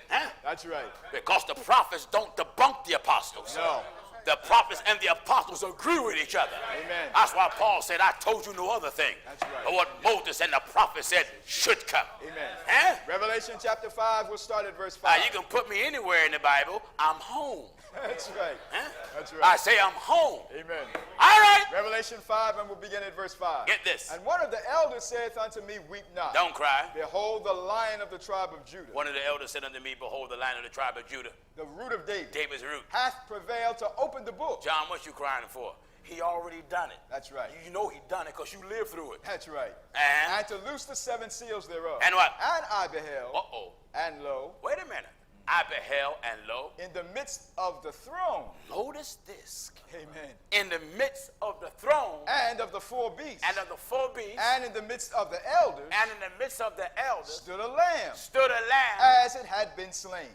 Huh? That's right. Because the prophets don't debunk the apostles. No. The prophets and the apostles agree with each other. Amen. That's why Paul said, I told you no other thing. That's right. But what Moses and the prophets said should come. Amen. Huh? Revelation chapter 5, we'll start at verse 5. You can put me anywhere in the Bible. I'm home. That's right. Huh? That's right. I say I'm home. Amen. All right. Revelation 5, and we'll begin at verse 5. Get this. And one of the elders saith unto me, weep not. Don't cry. Behold, the Lion of the tribe of Judah. One of the elders said unto me, behold, the Lion of the tribe of Judah. The root of David. David's root. Hath prevailed to open the book. John, what you crying for? He already done it. That's right. You know he done it because you lived through it. That's right. And to loose the 7 seals thereof. And what? And I beheld. Uh-oh. And lo. Wait a minute. I beheld, and lo. In the midst of the throne. Notice this. Amen. In the midst of the throne. And of the 4 beasts. And of the 4 beasts. And in the midst of the elders. And in the midst of the elders. Stood a lamb. Stood a lamb. As it had been slain.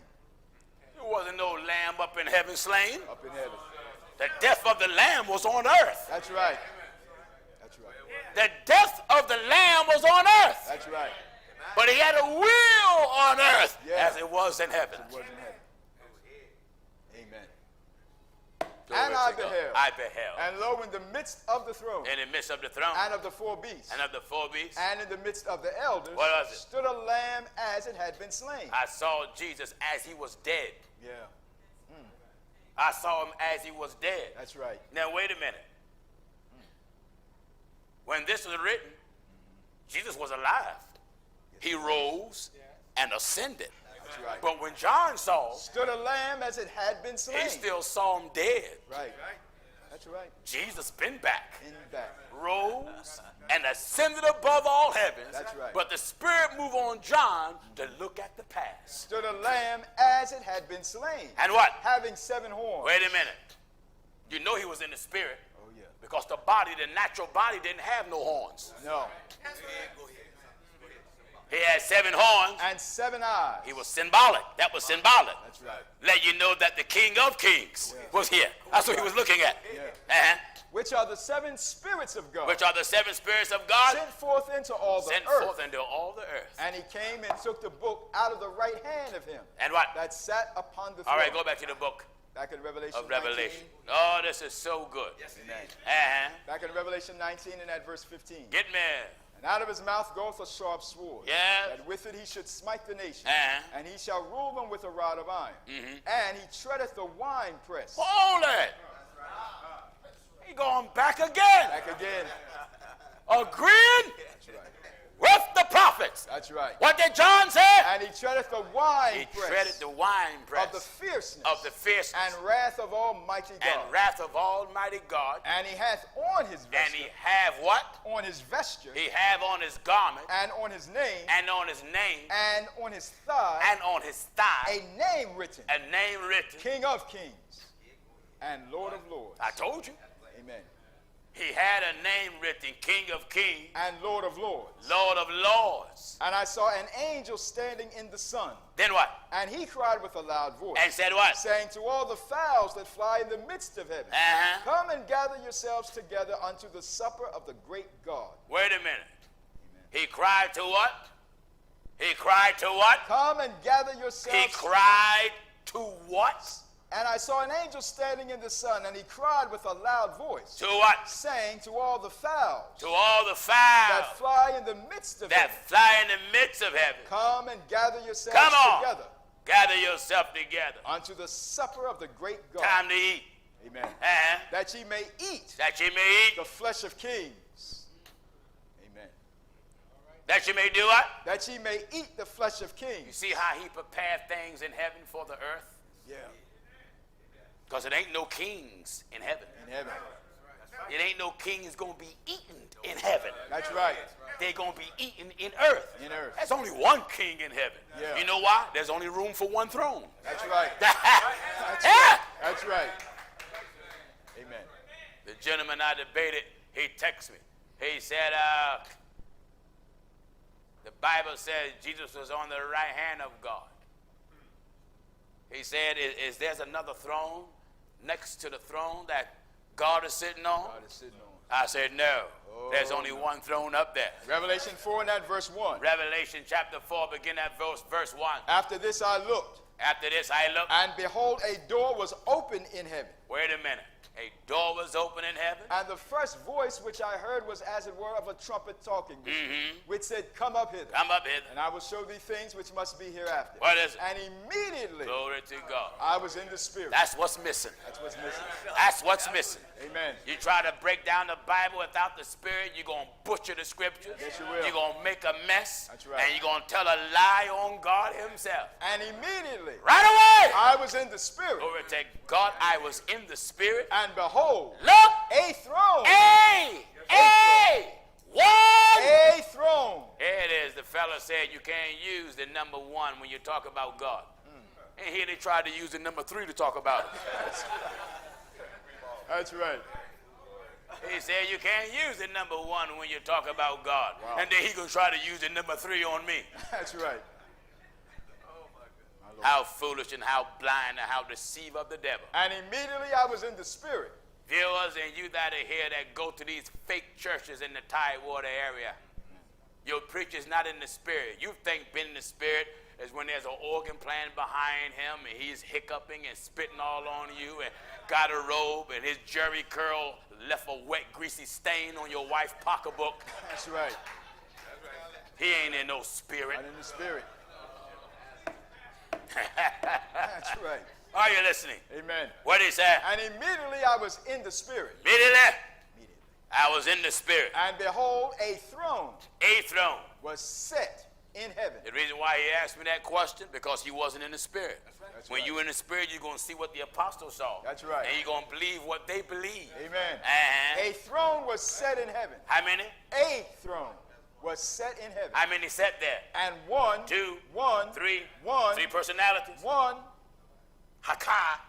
There wasn't no lamb up in heaven slain. Up in heaven. The death of the lamb was on earth. That's right. That's right. The death of the lamb was on earth. That's right. But he had a will on earth as it was in heaven. As it was in heaven. Amen. Glory and to I God. beheld. I beheld. And lo, in the midst of the throne. In the midst of the throne. And of the 4 beasts. And of the 4 beasts. And in the midst of the elders. What was it? Stood a lamb as it had been slain. I saw Jesus as he was dead. Yeah. I saw him as he was dead. That's right. Now, wait a minute. When this was written, Jesus was alive. He rose and ascended. That's right. But when John saw, stood a lamb as it had been slain. He still saw him dead. Right. That's right. Jesus been back. In back. Rose and ascended above all heavens. That's right. But the Spirit moved on John to look at the past. Stood a lamb as it had been slain. And what? Having 7 horns. Wait a minute. You know he was in the Spirit. Oh, yeah. Because the body, the natural body, didn't have no horns. No. He had 7 horns. And 7 eyes. He was symbolic. That was symbolic. That's right. Let you know that the King of Kings was here. That's what he was looking at. Yeah. Which are the 7 spirits of God. Which are the 7 spirits of God. Sent forth into all the earth. Sent forth into all the earth. And he came and took the book out of the right hand of him. And what? That sat upon the throne. All right, go back to the book. Back in Revelation of Revelation. 19. Oh, this is so good. Yes, amen. Uh-huh. Back in Revelation 19 and at verse 15. Get me. And out of his mouth goeth a sharp sword, Yes. that with it he should smite the nations, Uh-huh. and he shall rule them with a rod of iron. And he treadeth the winepress. Hold it. He going back again. Back again. Agreeing That's right. with the prophets. That's right. What did John say? And he treadeth the He winepress treaded the winepress of the fierceness of the fierceness and wrath of Almighty God. and wrath of Almighty God. And he hath on his And he vesture, have what? on his vesture, He have on his garment and on his name, and on his name and on his thigh, and on his thigh a name written, a name written. King of Kings and Lord of Lords. I told you. Amen. He had a name written, King of Kings, And Lord of Lords. Lord of Lords. And I saw an angel standing in the sun, Then what? and he cried with a loud voice, And said what? saying to all the fowls that fly in the midst of heaven, Uh-huh. come and gather yourselves together unto the supper of the great God. Wait a minute. He cried to what? He cried to what? Come and gather He yourselves. cried to what? And I saw an angel standing in the sun, and he cried with a loud voice, To what? saying to all the fowls To all the that fowls fly in the midst of that heaven, fly in the midst of heaven. come and gather yourselves Come on. together Gather yourself together. unto the supper of the great God. Time to eat. Amen. Uh-huh. That ye may eat That you may eat. the flesh of kings. Amen. That you may do what? That ye may eat the flesh of You kings. see how he prepared things in heaven for the earth? Yeah, Because it ain't no kings in heaven. in heaven. It ain't no kings going to be eaten in heaven. That's right. They're going to be eaten in earth. In earth. There's only one king in heaven. Yeah. You know why? There's only room for one throne. That's right. That's right. That's right. Amen. The gentleman I debated, he texted me. He said, the Bible says Jesus was on the right hand of God. He said, is there's another throne next to the throne that God is sitting on? God is sitting on. I said, no. There's only one throne up there. Revelation 4 and at verse 1. Revelation chapter 4, begin at verse 1. After this I looked, After this I looked. and behold, a door was open in heaven. Wait a minute. A door was open in heaven. And the first voice which I heard was as it were of a trumpet talking with me, which said, come up hither, Come up hither. and I will show thee things which must be hereafter. What is it? And immediately Glory to God. I was in the Spirit. That's what's missing. That's what's missing. That's what's missing. Amen. You try to break down the Bible without the Spirit, you're going to butcher the scriptures. Yes, you will. You're going to make a mess. That's right. And you're going to tell a lie on God himself. And immediately Right away. I was in the Spirit, Glory to God, I was in the Spirit. and behold, Look. a throne. One. A throne. Here it is. The fella said you can't use the number one when you talk about God. And here they tried to use the number three to talk about it. That's right. He said you can't use the number one when you talk about God. Wow. And then he gonna try to use the number three on me. That's right. How foolish and how blind and how deceived of the devil. And immediately I was in the Spirit. Viewers and you that are here that go to these fake churches in the Tidewater area, your preacher's not in the Spirit. You think being in the Spirit is when there's an organ playing behind him and he's hiccuping and spitting all on you and got a robe and his jerry curl left a wet greasy stain on your wife's pocketbook. That's right. He ain't in no spirit. Not in the Spirit. That's right. Are you listening? Amen. What he said? And immediately I was in the Spirit. Immediately, I was in the Spirit. And behold, a throne A throne. was set in heaven. The reason why he asked me that question, because he wasn't in the Spirit. That's When right. you're in the Spirit, you're going to see what the apostles saw. That's right. And you're going to believe what they believe. Amen. And A throne was set in heaven. how many? A throne was set in heaven. How many sat there? And one, Two, one, three, one, three personalities. one, Haka.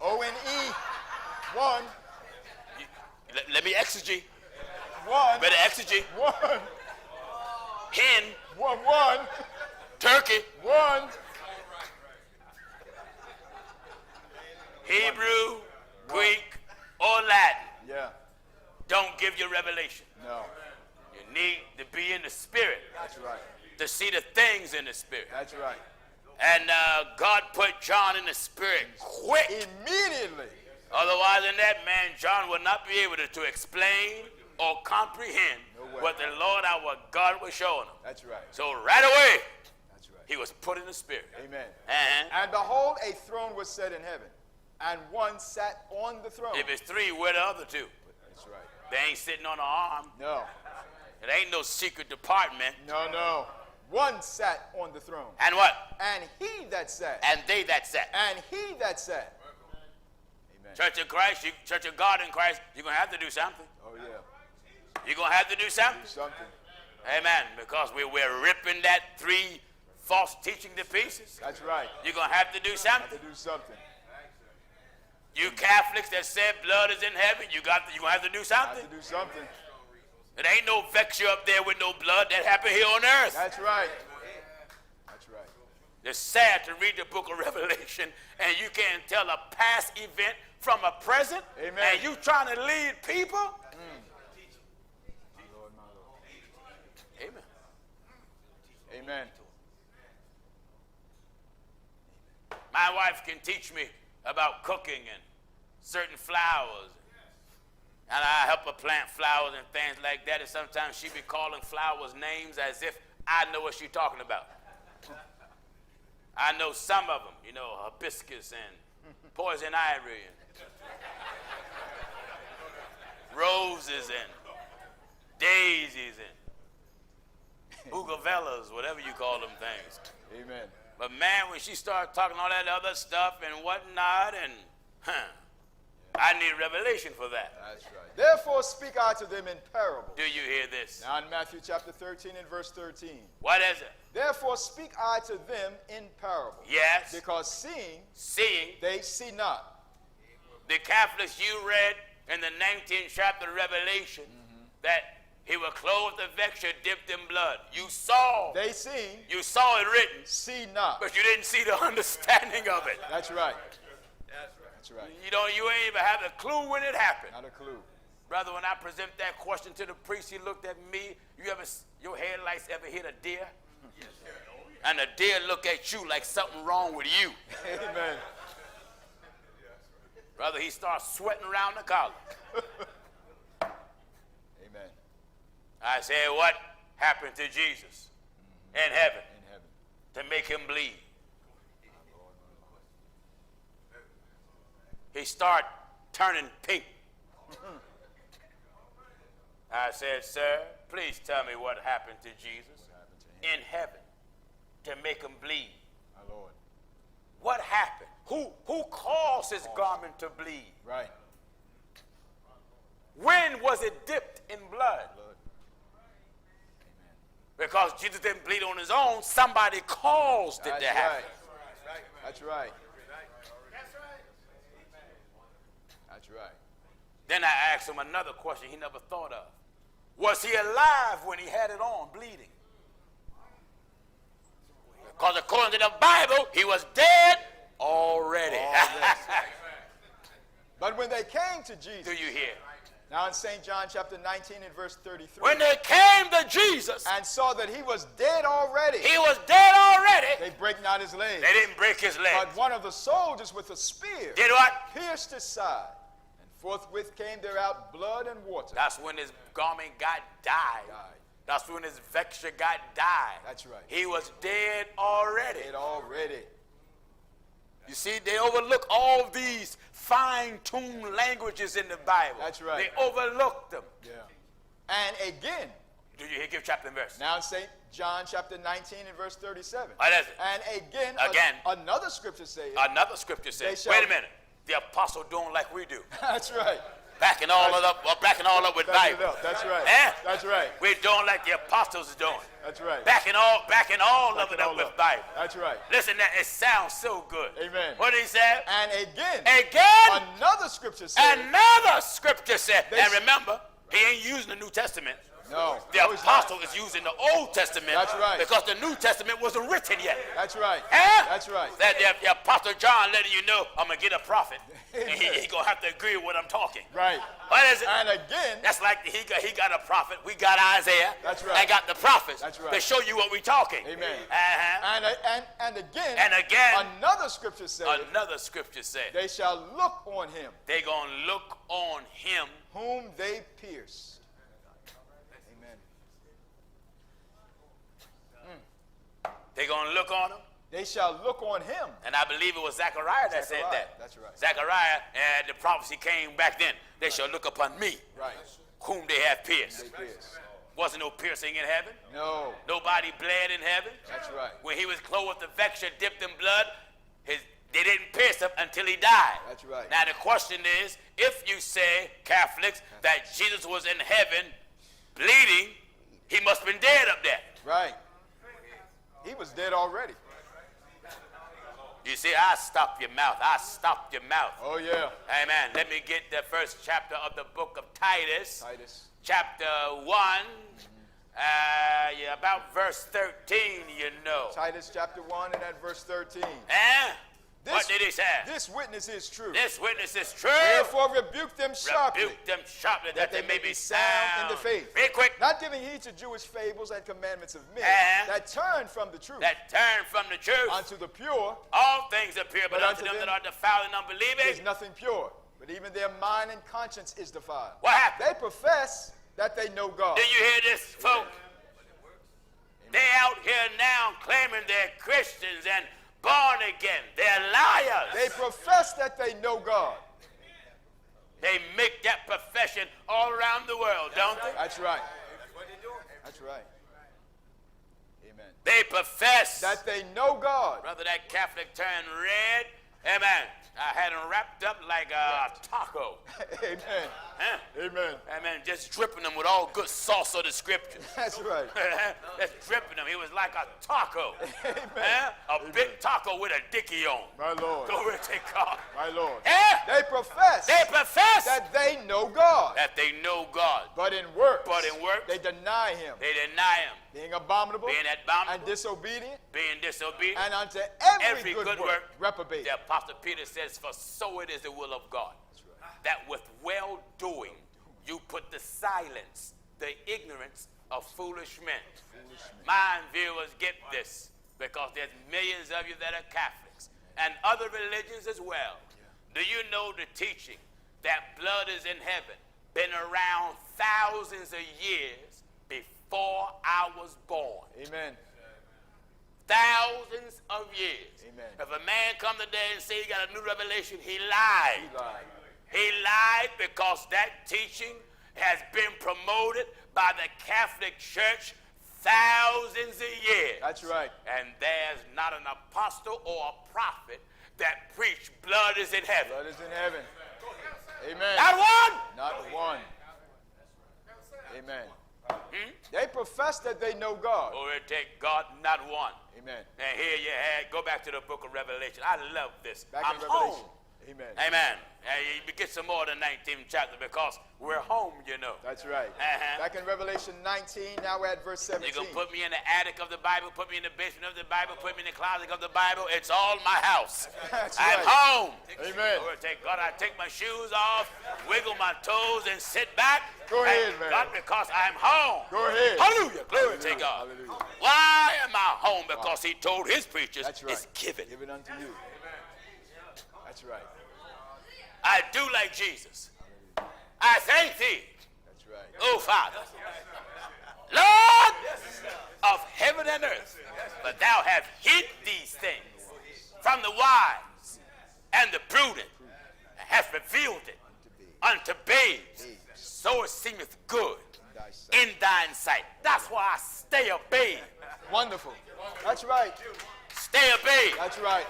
O-N-E, one, Let me exegete. one, Better exegete. one, Hen, one, turkey, one, Hebrew, Greek, or Latin. yeah, Don't give you revelation. no, You need to be in the Spirit that's right, to see the things in the Spirit. that's right, And God put John in the spirit quick. Immediately. Otherwise than that, man, John would not be able to explain or comprehend what the Lord our God was showing him. That's right. So right away, That's right. he was put in the spirit. Amen. Uh-huh. And behold, a throne was set in heaven, and one sat on the throne. If it's three, where the other two? That's right. They ain't sitting on an arm. No. It ain't no secret department. No. One sat on the throne. And what? And he that sat. And they that sat. And he that sat. Amen. Church of Christ, Church of God in Christ, you're going to have to do something. Oh, yeah. You're going to have to do something. Do something. Amen. Because we're ripping that three false teaching to pieces. That's right. You're going to have to do something. Have to do something. You Catholics that said blood is in heaven, you're going to have to do something. Have to do something. It ain't no vexure up there with no blood. That happened here on earth. That's right. That's right. It's sad to read the book of Revelation and you can't tell a past event from a present. Amen. And you trying to lead people. My Lord, my Lord. Amen. Amen. My wife can teach me about cooking and certain flowers. And I help her plant flowers and things like that. And sometimes she be calling flowers names as if I know what she's talking about. I know some of them, you know, hibiscus and poison ivy and roses and daisies and bougainvilleas, whatever you call them things. Amen. But man, when she started talking all that other stuff and whatnot, and I need revelation for that. That's right. Therefore speak I to them in parables. Do you hear this? Now in Matthew chapter 13 and verse 13. What is it? Therefore speak I to them in parables. Yes. Because Seeing they see not. the Catholics you read in the 19th chapter of Revelation that he was clothed with vexure dipped in blood. You saw. They seen. You saw it written. See not. But you didn't see the understanding of it. That's right. That's right. You ain't even have a clue when it happened. Not a clue. Brother, when I present that question to the priest, he looked at me. Your headlights ever hit a deer? Yes, sir. And the deer look at you like something wrong with you. Amen. Brother, he starts sweating around the collar. Amen. I said, what happened to Jesus in heaven In heaven. to make him bleed? He started turning pink. I said, sir, please tell me what happened to Jesus in heaven to make him bleed. My Lord. What happened? Who caused his garment to bleed? Right. When was it dipped in blood? Blood. Amen. Because Jesus didn't bleed on his own. Somebody caused it That's to happen. right. That's right. That's right. Then I asked him another question he never thought of. Was he alive when he had it on, bleeding? Because according to the Bible, he was dead already. But when they came to Jesus. Do you hear? Now in St. John chapter 19 and verse 33. When they came to Jesus and saw that he was dead already. He was dead already. They break not his legs. They didn't break his legs. But one of the soldiers with a spear. Did what? Pierced his side. And forthwith came there out blood and water. That's when his garment got dyed. That's when his vexure got dyed. That's right. He was dead already. Dead already. You see, they overlook all these fine-tuned languages in the Bible. That's right. They overlooked them. Yeah. And again. Do you hear? Give chapter and verse. Now in St. John chapter 19 and verse 37. What is it? And again. Another scripture says. Another scripture says. Wait a minute. The apostle doing like we do. That's right. Backing all up with Bible. That's right. Eh? That's right. We're doing like the apostles are doing. That's right. Backing all of it up with Bible. That's right. Listen, it sounds so good. Amen. What did he say? And again. Again. Another scripture says. Another scripture said. And remember, he ain't using the New Testament. No. The No, he's apostle not. is using the Old Testament. That's right. Because the New Testament wasn't written yet. That's right. Huh? That's right. That the apostle John letting you know, I'm going to get a prophet. And Amen. he going to have to agree with what I'm talking. Right. What is it? And again, That's like he got a prophet. We got Isaiah. That's right. And got the prophets. That's right. To show you what we're talking. amen. Uh-huh. And again, And again, another scripture says, another scripture said, they shall look on him they're going to look on him whom they pierced. Amen. They're going to look on him. They shall look on him. And I believe it was Zechariah that said Zechariah, that. that's right. Zechariah, and the prophecy came back then. They shall look upon me, Right. whom they have pierced. They pierced. Wasn't no piercing in heaven. No. Nobody bled in heaven. That's right. When he was clothed with the vexure dipped in blood, they didn't pierce him until he died. That's right. Now the question is, if you say, Catholics, that Jesus was in heaven bleeding, he must have been dead up there. Right. He was dead already. You see, I stopped your mouth. I stopped your mouth. Oh, yeah. Amen. Let me get the first chapter of the book of Titus. Titus. Chapter 1. About verse 13, you know. Titus chapter 1 and at verse 13. What did he say? This witness is true. This witness is true. Therefore rebuke them sharply, Rebuke them sharply that they may be sound in the faith. Very quick. Not giving heed to Jewish fables and commandments of men that turn from the truth That turn from the truth. unto the pure. All things appear, but unto them them that are defiled and is unbelieving. nothing pure, but even their mind and conscience is defiled. What happened? They profess that they know God. Do you hear this, folks? They out here now claiming they're Christians and born again. They're liars. They profess that they know God. They make that profession all around the world, don't they? That's right. That's right. Amen. They profess. That they know God. Brother, that Catholic turned red. Amen. I had him wrapped up like a taco. Amen. Huh? Amen. Amen. Just dripping them with all good sauce of the scriptures. That's right. Just dripping them. He was like a taco. Amen. Huh? A big taco with a dicky on. My Lord. Glory to God. My Lord. Huh? They profess They profess that they know God. that they know God. But in works, They they deny him, They deny him. being abominable, Being abominable. and disobedient, Being disobedient. and unto every good work reprobate. The Apostle Peter says, for so it is the will of God, that with well-doing you put to silence the ignorance of foolish men. Mind viewers, get this, because there's millions of you that are Catholics and other religions as well. Do you know the teaching that blood is in heaven been around thousands of years before I was born? Amen. Thousands of years. Amen. If a man come today and say he got a new revelation, he lied. He lied. He lied because that teaching has been promoted by the Catholic Church thousands of years. That's right. And there's not an apostle or a prophet that preached blood is in heaven. Blood is in heaven. Amen. Not one. Not one. Amen. They profess that they know God. Or it take God, not one. Amen. And here you had, go back to the book of Revelation. I love this. Back I'm in Revelation. home. Amen. Amen. You get some more of the 19th chapter because we're home, you know. That's right. Uh-huh. Back in Revelation 19, now we're at verse 17. You can put me in the attic of the Bible, put me in the basement of the Bible, put me in the closet of the Bible. It's all my house. That's I'm right. home. Amen. Glory to God, I take my shoes off, wiggle my toes, and sit back. Go ahead, Thank man. God, because I'm home. Go ahead. Hallelujah. Glory to God. Hallelujah. Why am I home? Because he told his preachers That's right. it's given. Give it unto you. That's right. I do like Jesus. I thank thee, That's right. oh Father, Lord of heaven and earth, but thou hast hid these things from the wise and the prudent, and hast revealed it unto babes. So it seemeth good in thine sight. That's why I stay a babe. Wonderful. That's right. Stay a babe. That's right.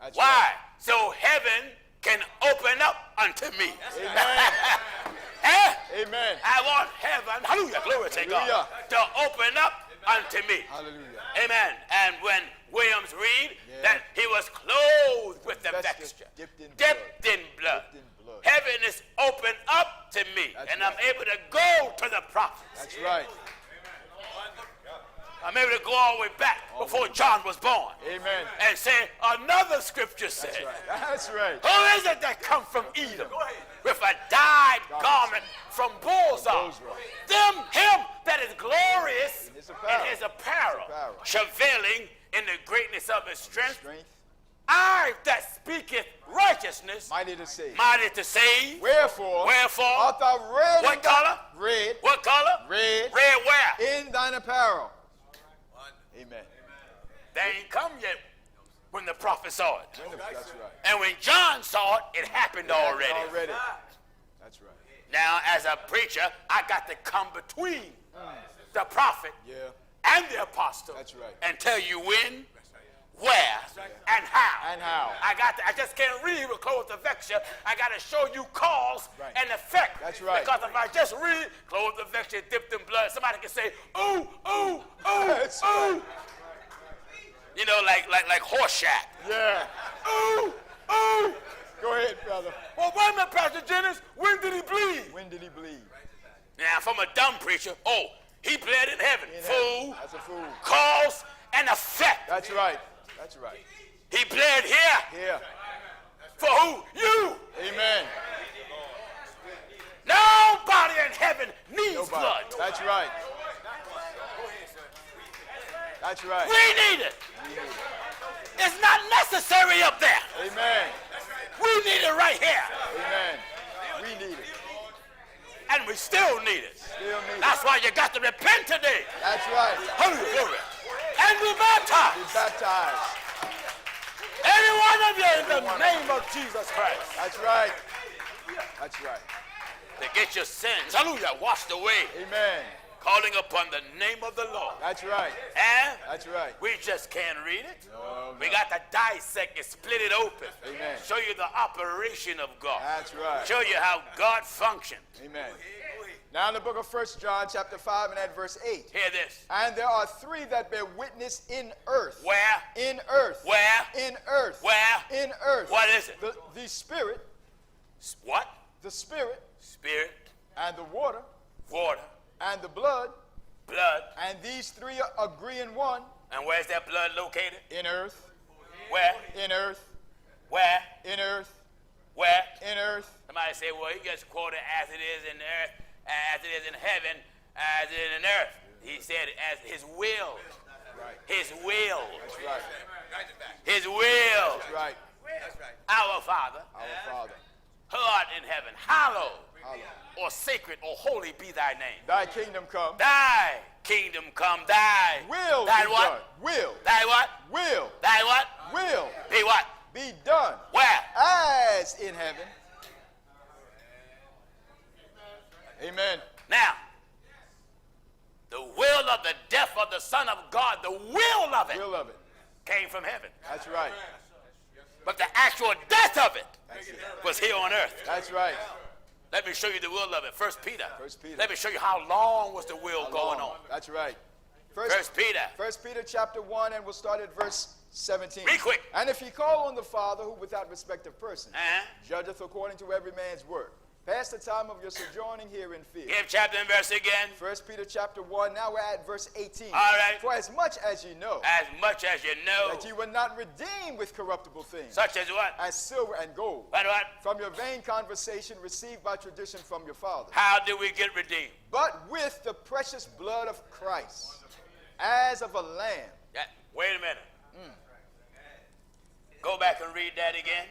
That's Why? right. So heaven can open up unto me. Amen. Eh? Amen. I want heaven, hallelujah, glory to God, Hallelujah. to open up unto me. Hallelujah. Amen. And when Williams read Yeah. that he was clothed with the Vesture vesture, dipped in dipped in blood. Dipped in blood. Heaven is opened up to me, That's and right. I'm able to go to the prophets. That's right. I'm able to go all the way back before John was born. Amen. And say, another scripture said, That's right. That's right. who is it that come from Edom with a dyed garment from bull's eye? Him that is glorious in his apparel, travailing in the greatness of his strength. I that speaketh righteousness, Mighty to save. mighty to save. Wherefore art thou red? What color? Red. What color? Red. Red where? In thine apparel. Amen. They ain't come yet when the prophet saw it. That's right. And when John saw it, it happened already. That's right. Now, as a preacher, I got to come between the prophet and the apostle. That's right. And tell you when, where, and how. And how. I just can't read with clothed the vexure. I got to show you cause and effect. That's right. Because if I just read clothed the vexure dipped in blood, somebody can say, ooh, ooh, ooh, That's ooh. right. You know, like Horseshack. Yeah. Ooh, ooh. Go ahead, brother. Well, wait a minute, Pastor Jennings. When did he bleed? When did he bleed? Now, from a dumb preacher, he bled in heaven. Fool. That's a fool. Cause and effect. That's right. That's right. He bled here. Here. For who? You. Amen. Nobody in heaven needs blood. That's right. That's right. We need it. It's not necessary up there. Amen. We need it right here. Amen. We need it. And we still need it. Still need That's it. why you got to repent today. That's right. Hallelujah. Glory. And be baptized. Be baptized. Every one of you in the name of Jesus Christ. That's right. That's right. To get your sins, hallelujah, washed away. Amen. Calling upon the name of the Lord. That's right. And That's right. we just can't read it. No, We got to dissect it, split it open. Amen. Show you the operation of God. That's right. Show you how God functions. Amen. Now in the book of 1 John chapter 5 and at verse 8. Hear this. And there are three that bear witness in earth. Where? In earth. Where? In earth. Where? In earth. What is it? The Spirit. What? The Spirit. Spirit, And the water. water, And the blood. blood. And these three agree in one. And where's that blood located? In earth. Where? In earth. Where? In earth. Where? In earth. Somebody say, well, he just quoted as it is in the earth, as it is in heaven, as it is in earth. He said as his will. Right. His will. That's right. His will. That's right. Our Father, Our Father. who art in heaven, hallowed Hallowed. or sacred or holy be thy name. Thy kingdom come. Thy kingdom come, thy Will thy be what? done. Will. Thy what? Will. Thy what? Will Be what? be done. Where? As in heaven. Amen. Now, the will of the death of the Son of God, the will of it, Will of it. came from heaven. That's right. But the actual death of it That's it. was here on earth. That's right. Let me show you the will of it. First Peter. First Peter. Let me show you how long was the will going on. That's right. First Peter. 1 Peter chapter 1, and we'll start at verse 17. Be quick. And if ye call on the Father, who without respect of person, Uh-huh. judgeth according to every man's work, pass the time of your sojourning here in fear. Give chapter and verse again. 1 Peter chapter 1, now we're at verse 18. All right. For as much as ye know As much as you know, that ye were not redeemed with corruptible things, such as what? as silver and gold, What? from your vain conversation received by tradition from your father, How did we get redeemed? but with the precious blood of Christ, as of a lamb. Wait a minute. Go back and read that again.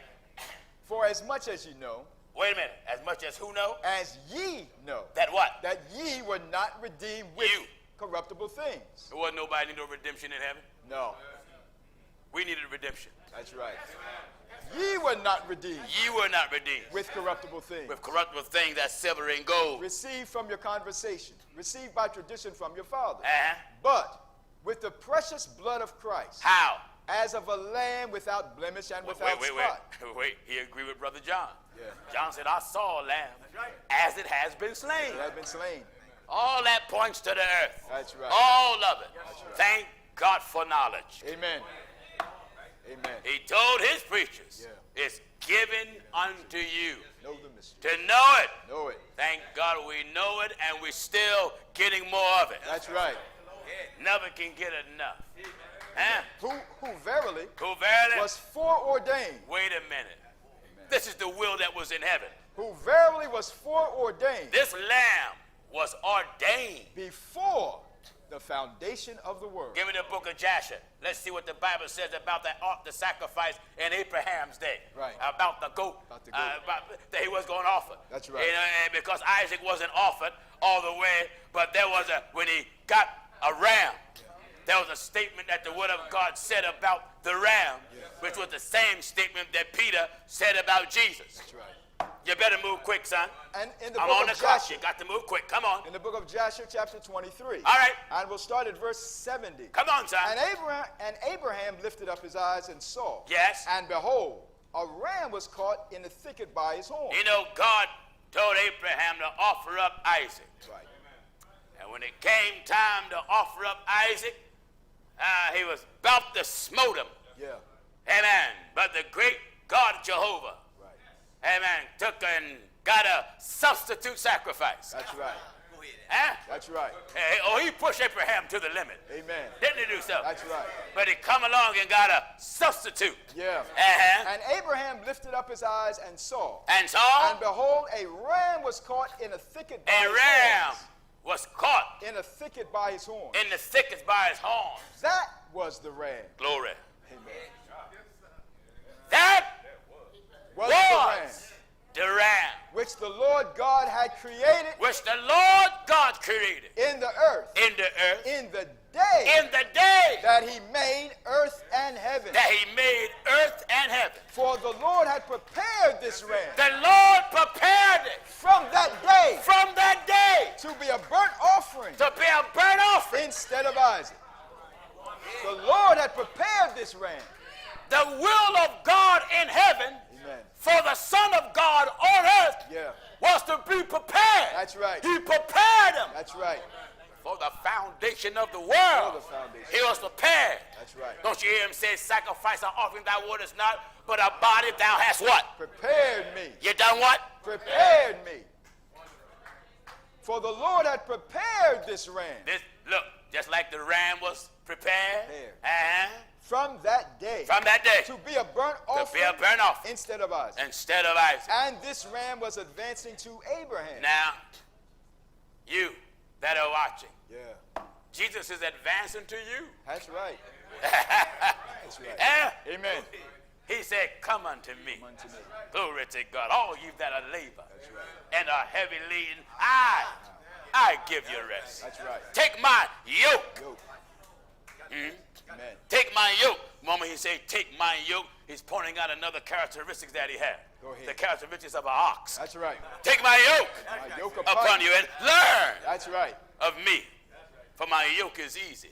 For as much as ye know, Wait a minute. As much as who know? as ye know, That what? that ye were not redeemed with You. corruptible things. There wasn't nobody need no redemption in heaven. No, We needed redemption. that's right. Ye were not redeemed Ye were not redeemed with corruptible things, with corruptible things, that's silver and gold. received from your conversation, received by tradition from your father, Uh-huh. but with the precious blood of Christ, How? as of a lamb without blemish and without Wait. spot. Wait. He agreed with Brother John. Yeah. John said, I saw a lamb as it has been slain. It has been slain. All that points to the earth. That's right. All of it. That's right. Thank God for knowledge. Amen. Amen. He told his preachers, Yeah. it's given unto you Know the mystery. to know it. Know it. Thank God we know it, and we're still getting more of it. That's right. Never can get enough. Huh? Who verily Who verily? was foreordained. Wait a minute. This is the will that was in heaven. Who verily was foreordained This lamb was ordained. before the foundation of the world. Give me the book of Jasher. Let's see what the Bible says about the sacrifice in Abraham's day. Right. About the goat. About the goat. That he was going to offer. That's right. And because Isaac wasn't offered all the way, but there was when he got a ram, there was a statement that the word of God said about the ram, which was the same statement that Peter said about Jesus. That's right. You better move quick, son. And in the I'm book on the of clock. Jasher, You got to move quick. Come on. in the book of Jasher, chapter 23. All right. And we'll start at verse 70. Come on, son. And Abraham lifted up his eyes and saw. Yes. And behold, a ram was caught in the thicket by his horn. You know, God told Abraham to offer up Isaac. Right. And when it came time to offer up Isaac, he was about to smote him. Yeah. Amen. But the great God Jehovah, Right. amen, took and got a substitute sacrifice. That's right. Huh? That's right. He pushed Abraham to the limit. Amen. Didn't he do so? That's right. But he come along and got a substitute. Yeah. Uh-huh. And Abraham lifted up his eyes and saw. And saw And behold, a ram was caught in a thicket by a his ram horns. was caught In a thicket by his horn. in the thickets by his horns. That was the ram. Glory. Amen. That Was the ram was the ram which the Lord God had created which the Lord God created in the earth in the earth in the day in the day that he made earth and heaven. that he made earth and heaven. For the Lord had prepared this ram The Lord prepared it from that day from that day to be a burnt offering to be a burnt offering. instead of Isaac. The Lord had prepared this ram. The will of God in heaven Amen. for the Son of God on earth Yeah. was to be prepared. That's right. He prepared him That's right. for the foundation of the For world. the foundation. He was prepared. That's right. Don't you hear him say, sacrifice or offering thou wouldest not, but a body thou hast what? Prepared me. You done what? Prepared me. For the Lord had prepared this ram This, look, just like the ram was prepared. Prepared. from that day From that day. to be a burnt To be offering a burnt offering instead of Isaac. instead of Isaac. And this ram was advancing to Abraham. Now, you that are watching, Yeah. Jesus is advancing to you. That's right. That's right. Eh? Amen. He said, come unto me. Come unto me. Glory to God. All you that are labor That's right. and are heavy laden, I give you rest. That's right. Take my yoke. Yoke. Amen. Take my yoke. The moment he said, take my yoke, he's pointing out another characteristics that he had. Go ahead. The characteristics of an ox. That's right. Take my yoke My yoke upon you and learn That's right. of me. For my yoke is easy.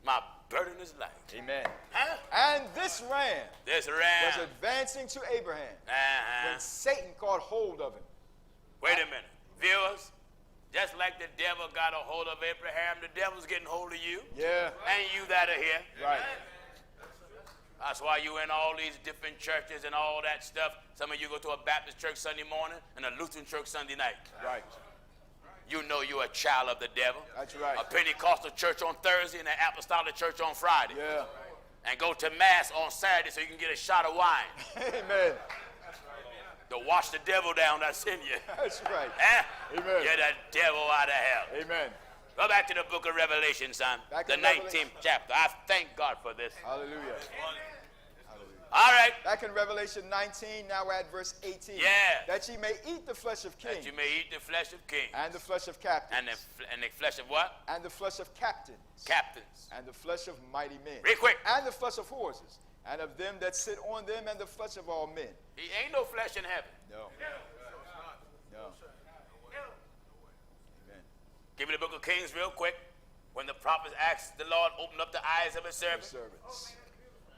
My burden is light. Amen. Huh? And this ram This was ram. advancing to Abraham Uh-huh. when Satan caught hold of him. Wait a minute. Viewers, just like the devil got a hold of Abraham, the devil's getting hold of you. Yeah. And you that are here. Right. That's why you in all these different churches and all that stuff. Some of you go to a Baptist church Sunday morning and a Lutheran church Sunday night. Right. You know you're a child of the devil. That's right. A Pentecostal church on Thursday and an Apostolic church on Friday. Yeah. And go to Mass on Saturday so you can get a shot of wine. Amen. To wash the devil down that's in you. That's right. Eh? Amen. Get that devil out of hell. Amen. Go back to the book of Revelation, son. Back The in 19th Revelation. chapter. I thank God for this. Hallelujah. Hallelujah. All right. Back in Revelation 19, now we're at verse 18. Yeah. That ye may eat the flesh of That kings you may eat the flesh of kings. and the flesh of captains And the flesh of what? and the flesh of captains Captains. and the flesh of mighty men Real quick. and the flesh of horses and of them that sit on them and the flesh of all men. He ain't no flesh in heaven. No. No. Amen. Give me the book of Kings real quick. When the prophets asked the Lord, open up the eyes of his servant. Servants.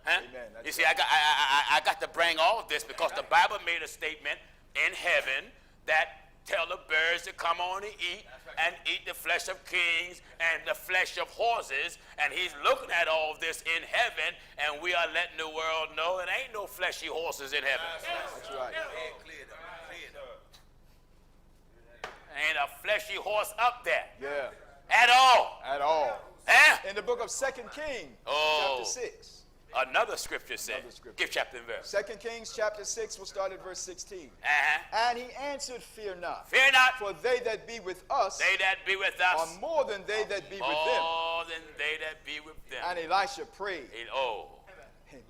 Huh? Amen. That's You see, I got to bring all of this because the Bible made a statement in heaven that tell the birds to come on and eat the flesh of kings and the flesh of horses. And he's looking at all this in heaven, and we are letting the world know it ain't no fleshy horses in heaven. That's right. Ain't a fleshy horse up there. Yeah. At all. At all. Eh? In the book of 2 Kings, chapter 6. Another scripture said. Another scripture. Give chapter and verse. 2 Kings chapter 6, we'll start at verse 16. Uh-huh. And he answered, fear not. Fear not. For they that be with us They that be with us are more than they that be with them. more than they that be with them. And Elisha prayed. Oh, Amen.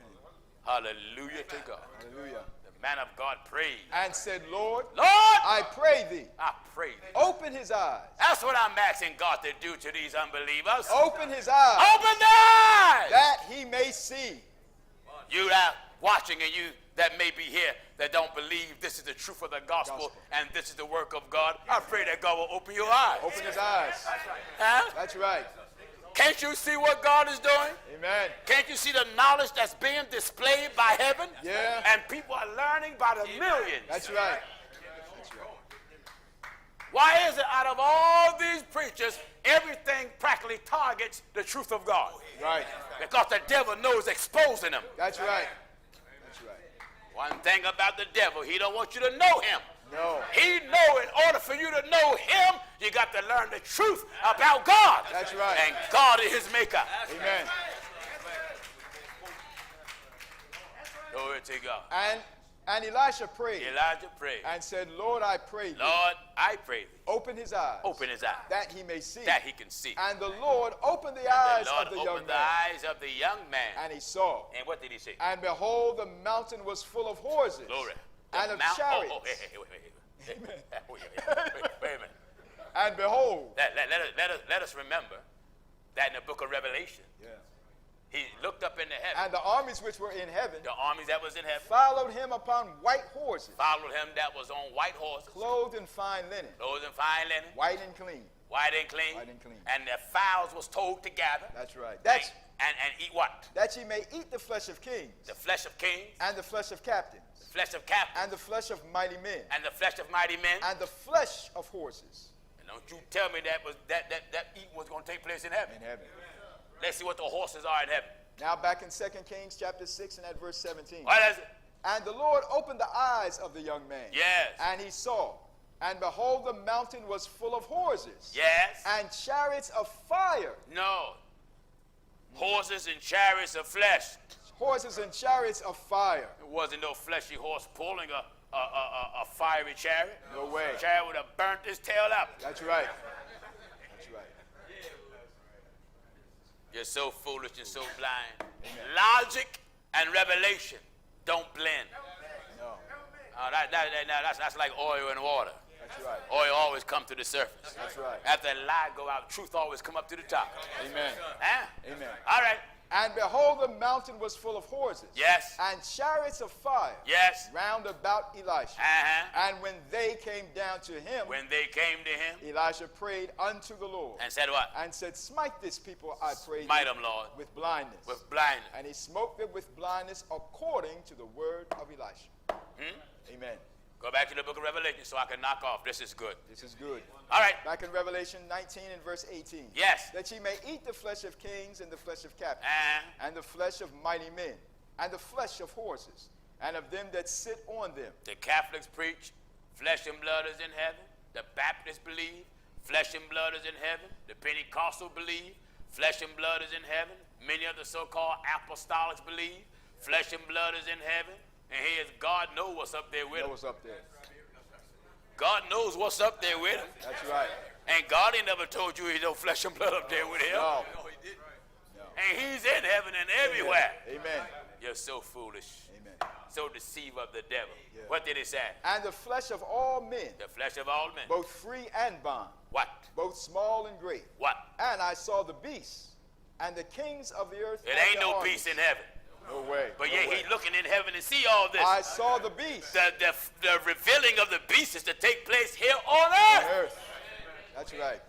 hallelujah to God. Hallelujah. The man of God prayed. And said, Lord, Lord, I pray thee, I pray thee. open his eyes. That's what I'm asking God to do to these unbelievers. Open his eyes, Open the eyes. that he may see. You that watching and you that may be here that don't believe this is the truth of the gospel and this is the work of God, I pray that God will open your eyes. Open his eyes. Huh? That's right. Can't you see what God is doing? Amen. Can't you see the knowledge that's being displayed by heaven? Yeah. And people are learning by the millions. That's right. That's right. Why is it out of all these preachers, everything practically targets the truth of God? Right. Because the devil knows exposing them. That's right. That's right. One thing about the devil, he don't want you to know him. No. He know in order for you to know him, you got to learn the truth about God. That's right. And God is his maker. Amen. Glory to God. And Elisha prayed Elijah prayed. and said, Lord, I pray thee, Lord, I pray thee. open his eyes, Open his eyes. that he may see. That he can see. And the Lord opened the eyes The Lord of the young opened the man, eyes of the young man. and he saw. And what did he say? And behold, the mountain was full of horses Glory. and The of mount- chariots. Oh, hey, wait a minute. And behold, Let us remember that in the book of Revelation, he looked up into heaven. and the armies which were in heaven The armies that was in heaven followed him upon white horses, followed him that was on white horses, clothed in fine linen, clothed in fine linen, white and clean. white and clean. White and clean. And their fowls was told to gather. That's right. And eat what? That ye may eat the flesh of kings, The flesh of kings, and the flesh of captains, the flesh of captains, and the flesh of mighty men, and the flesh of mighty men. and the flesh of horses And don't you tell me that eating was going to take place in heaven. in heaven. Let's see what the horses are in heaven. Now back in 2 Kings chapter 6 and at verse 17. What is it? And the Lord opened the eyes of the young man. Yes. And he saw, and behold, the mountain was full of horses. Yes. And chariots of fire. No. Horses and chariots of flesh. Horses and chariots of fire. There wasn't no fleshy horse pulling a fiery chariot. No way. The chariot would have burnt his tail up. That's right. That's right. You're so foolish and so blind. Amen. Logic and revelation don't blend. No. That's like oil and water. That's right. Oil always come to the surface. That's right. After a lie go out, truth always come up to the top. Amen. Huh? Amen. All right. And behold, the mountain was full of horses. Yes. And chariots of fire. Yes. Round about Elisha. Uh-huh. And when they came down to him, When they came to him Elisha prayed unto the Lord. and said what? And said, smite this people, I pray Smite thee, them, Lord, with blindness. with blindness. And he smote them with blindness according to the word of Elisha. Amen. Go back to the book of Revelation so I can knock off. This is good. This is good. All right. Back in Revelation 19 and verse 18. Yes. That ye may eat the flesh of kings and the flesh of captains, Uh-huh. and the flesh of mighty men, and the flesh of horses, and of them that sit on them. The Catholics preach flesh and blood is in heaven. The Baptists believe flesh and blood is in heaven. The Pentecostal believe flesh and blood is in heaven. Many of the so-called apostolics believe flesh and blood is in heaven. And here's God knows what's up there with Know him. what's up there. God knows what's up there with him. That's right. And God ain't never told you he's no flesh and blood up there with him. No. And he's in heaven and everywhere. Amen. You're so foolish. Amen. So deceive of the devil. Yeah. What did he say? And the flesh of all men, The flesh of all men. both free and bond, What? both small and great. What? And I saw the beasts and the kings of the earth. It and ain't their no armies. peace in heaven. No way. But no yet way. he's looking in heaven and see all this. I saw the beast The revealing of the beast is to take place here on on earth. earth. That's right.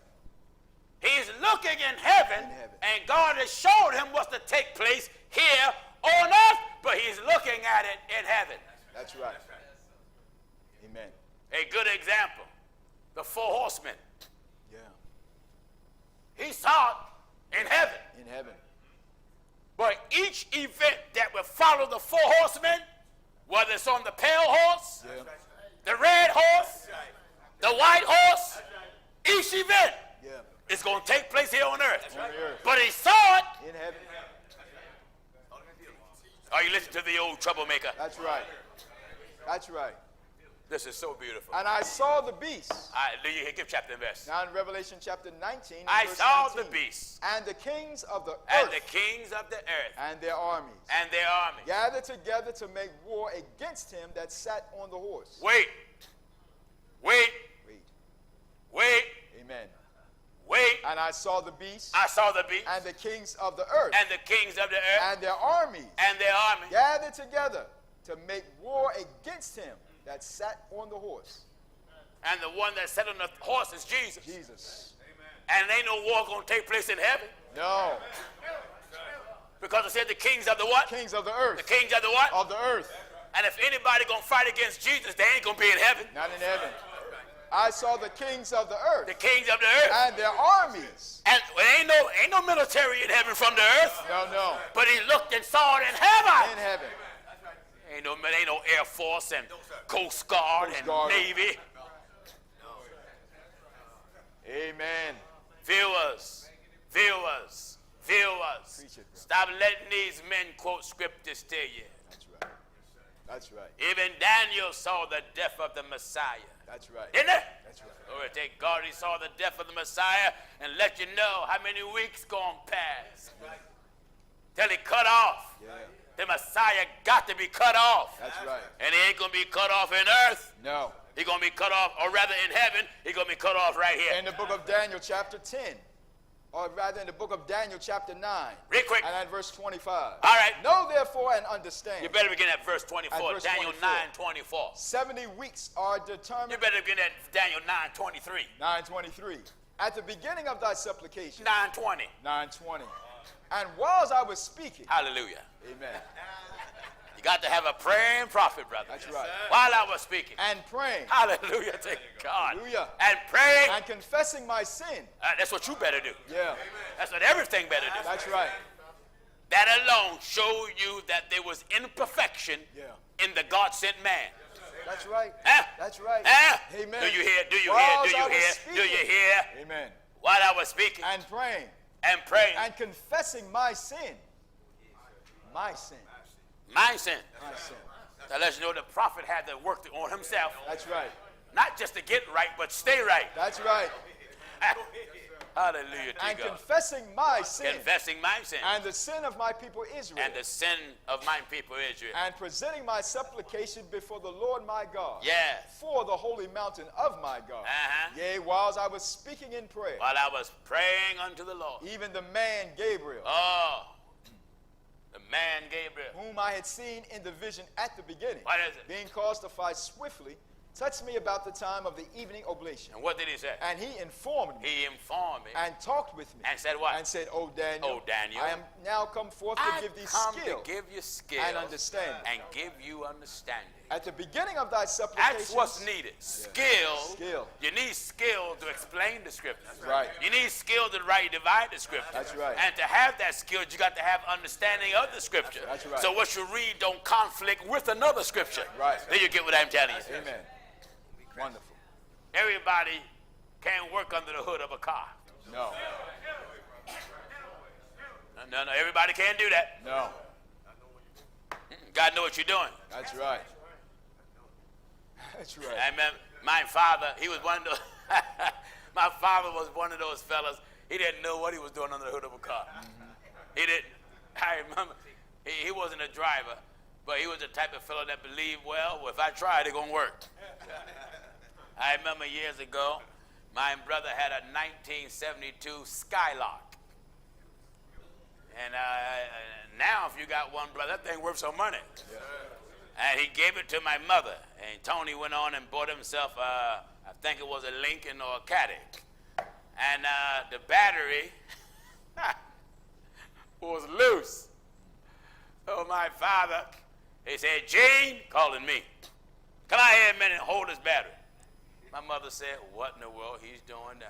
He's looking in heaven, In heaven. and God has showed him what's to take place here on earth, but he's looking at it in heaven. That's right. Amen. A good example. the four horsemen. Yeah. He saw it in heaven. In heaven. But each event that will follow the four horsemen, whether it's on the pale horse, Yeah. the red horse, the white horse, each event Yeah. is going to take place here on earth. On the earth. But he saw it. In heaven. Are you listening to the old troublemaker? That's right. That's right. This is so beautiful. And I saw the beast. Do you give chapter and verse? Now in Revelation chapter 19, I verse saw 19, the beast and the kings of the earth and the kings of the earth and their armies and their army. gathered together to make war against him that sat on the horse. Wait. Wait. Amen. Wait. And I saw the beast I saw the beast and the kings of the earth and the kings of the earth and their armies and their army. gathered together to make war against him that sat on the horse. And the one that sat on the horse is Jesus. Jesus. And ain't no war going to take place in heaven. No. Because it said the kings of the what? Kings of the earth. The kings of the what? Of the earth. And if anybody going to fight against Jesus, they ain't going to be in heaven. Not in heaven. I saw the kings of the earth The kings of the earth. and their armies. And ain't no military in heaven from the earth. No. But he looked and saw it in heaven. In heaven. Ain't no Air Force and Coast Guard and Navy. Amen. Viewers. Preach it, bro. Stop letting these men quote scriptures to you. That's right. Even Daniel saw the death of the Messiah. That's right. Didn't it? That's right. Glory to God, he saw the death of the Messiah and let you know how many weeks gone past. Till he cut off. Yeah. The Messiah got to be cut off. That's right. And he ain't going to be cut off in earth. No. He's going to be cut off, or rather in heaven, he's going to be cut off right here. In the book of Daniel chapter 10, or rather in the book of Daniel chapter 9. Real quick. And at verse 25. All right. Know therefore and understand. You better begin at verse 24. At verse Daniel 24. 9:24. 70 weeks are determined. You better begin at Daniel 9:23. 9:23. At the beginning of thy supplication. 9:20. 9:20. And whilst I was speaking. Hallelujah. Amen. You got to have a praying prophet, brother. That's right. While I was speaking. And praying. Hallelujah to God. Hallelujah. And praying. And confessing my sin. That's what you better do. Yeah. That's what everything better do. That's right. That alone showed you that there was imperfection in the God-sent man. That's right. That's right. Amen. Do you hear? Do you Whilst hear? Do I you was hear? speaking. Do you hear? Amen. While I was speaking And praying. and praying. And confessing my sin. My sin. My sin. My sin. That lets you know the prophet had to work on himself. That's right. Not just to get right, but stay right. That's right. Hallelujah to And God. confessing my sin. Confessing my sin. And the sin of my people Israel. And the sin of my people Israel. And presenting my supplication before the Lord my God. Yes. For the holy mountain of my God. Yea, whilst I was speaking in prayer. While I was praying unto the Lord. Even the man Gabriel. Oh. The man Gabriel. Whom I had seen in the vision at the beginning. What is it? Being caused to fly swiftly. Touched me about the time of the evening oblation. And what did he say? And he informed me. He informed me. And talked with me. And said what? And said, O Daniel. O Daniel. I am now come forth to give thee skill. To give you skill. And understanding. And give you understanding. At the beginning of thy supplications. That's what's needed. Skill. Skill. You need skill to explain the scripture. That's right. You need skill to divide the scripture. That's right. And to have that skill, you got to have understanding of the scripture. That's right. So what you read don't conflict with another scripture. Right. Then you get what I'm telling you. Amen. Wonderful. Everybody can't work under the hood of a car. No. No, everybody can't do that. No. God know what you're doing. That's right. That's right. I remember my father, he was one of those, my father was one of those fellas, he didn't know what he was doing under the hood of a car. He didn't, I remember, he wasn't a driver, but he was the type of fellow that believed, well, if I try it, it's going to work. I remember years ago, my brother had a 1972 Skylark. And now if you got one, brother, that thing worth some money. Yeah. And he gave it to my mother. And Tony went on and bought himself, I think it was a Lincoln or a Caddy. And the battery was loose. So my father, he said, Gene, calling me, come out here a minute and hold this battery. My mother said, what in the world he's doing now?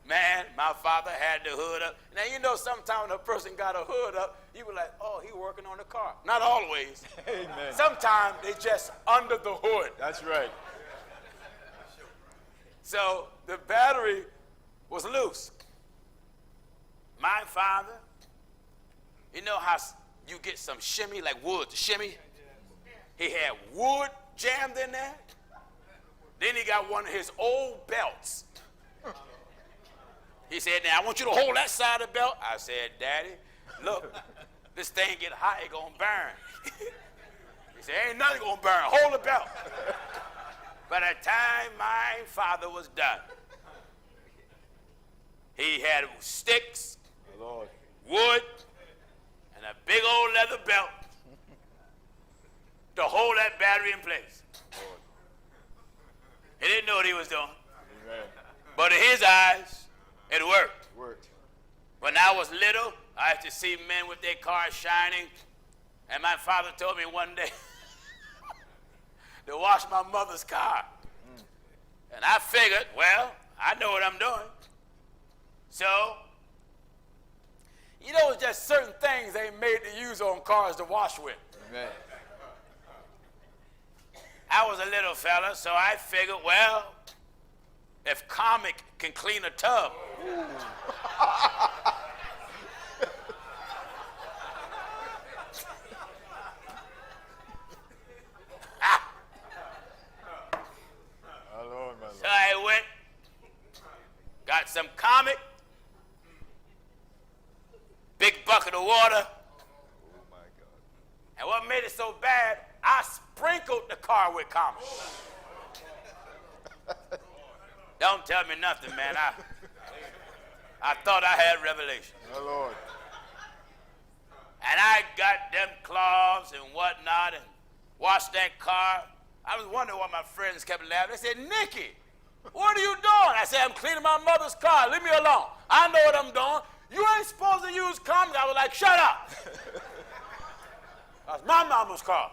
Man, my father had the hood up. Now, you know, sometimes when a person got a hood up, you were like, oh, he working on the car. Not always. Amen. Sometimes they just under the hood. That's right. So the battery was loose. My father, you know how you get some shimmy, like wood, shimmy? He had wood jammed in there. Then he got one of his old belts. He said, now, I want you to hold that side of the belt. I said, Daddy, look, this thing get hot, it gonna burn. He said, ain't nothing gonna burn. Hold the belt. By the time my father was done, he had sticks, Lord. wood, and a big old leather belt to hold that battery in place. Lord. He didn't know what he was doing. Amen. But in his eyes, it worked. Worked. When I was little, I used to see men with their cars shining, and my father told me one day to wash my mother's car. And I figured, well, I know what I'm doing. So, you know, it's just certain things they made to use on cars to wash with. Amen. I was a little fella, so I figured, well, if Comic can clean a tub, My Lord, my Lord. so I went, got some Comic, big bucket of water, Oh, my God. and what made it so bad, I sprinkled the car with Comic. Don't tell me nothing, man. I thought I had revelation. My Lord. And I got them cloths and whatnot and washed that car. I was wondering why my friends kept laughing. They said, Nicky, what are you doing? I said, I'm cleaning my mother's car. Leave me alone. I know what I'm doing. You ain't supposed to use Comic. I was like, shut up. That's my mama's car.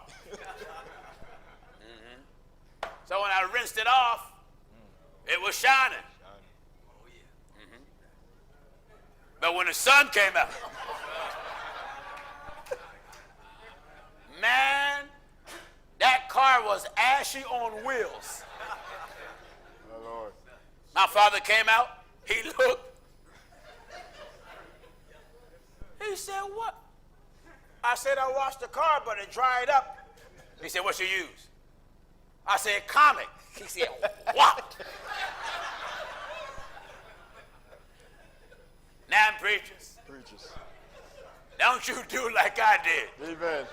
So when I rinsed it off, it was shining. But when the sun came out, man, that car was ashy on wheels. My Lord. My father came out, he looked. He said, what? I said, I washed the car, but it dried up. He said, what you use? I said, Comic. He said, what? Now, preachers, don't you do like I did. Amen.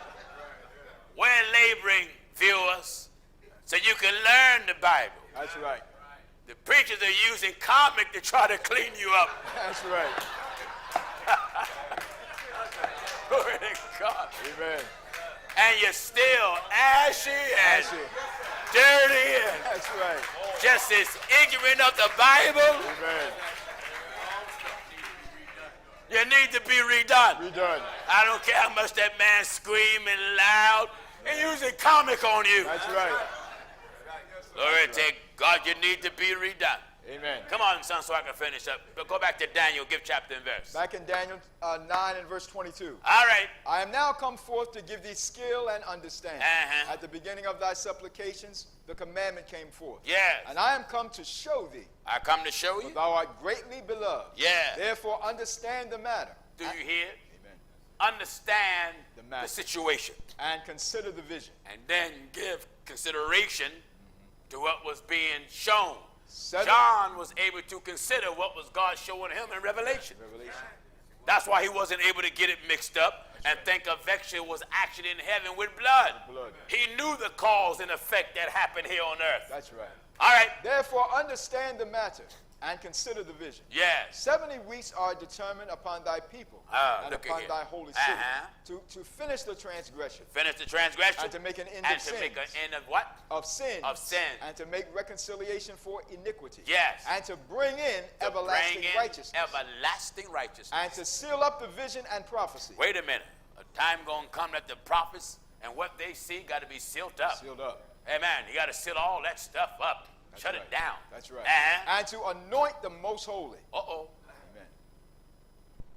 We're laboring viewers so you can learn the Bible. That's right. The preachers are using Comic to try to clean you up. That's right. Glory to God. Amen. And you're still ashy and dirty and That's right. just as ignorant of the Bible. Amen. You need to be redone. Redone. I don't care how much that man screaming loud and using Comic on you. That's right. Glory to God, you need to be redone. Amen. Come on, son, so I can finish up. But go back to Daniel, give chapter and verse. Back in Daniel 9 and verse 22. All right. I am now come forth to give thee skill and understanding. Uh-huh. At the beginning of thy supplications, the commandment came forth. Yes. And I am come to show thee, I come to show for you. thou art greatly beloved. Yes. Therefore understand the matter. Do you hear? Amen. Understand The matter. the situation. And consider the vision. And then give consideration to what was being shown. Set John was able to consider what was God showing him in Revelation. Revelation. That's why he wasn't able to get it mixed up and think affection was action in heaven with blood. Blood. He knew the cause and effect that happened here on earth. That's right. All right. Therefore understand the matter and consider the vision. Yes. 70 weeks are determined upon thy people and look at upon here. thy holy city Uh-huh. to finish the transgression Finish the transgression. and to make an end and of to sins. make an end of what? Of sins. Of sin. And to make reconciliation for iniquity. Yes. And to bring in To everlasting bring in righteousness. everlasting righteousness. And to seal up the vision and prophecy. Wait a minute. A time gonna come that the prophets and what they see got to be sealed up. Sealed up. Amen. You got to seal all that stuff up. That's Shut right. it down. That's right. Uh-huh. And to anoint the most holy. Uh-oh. Amen.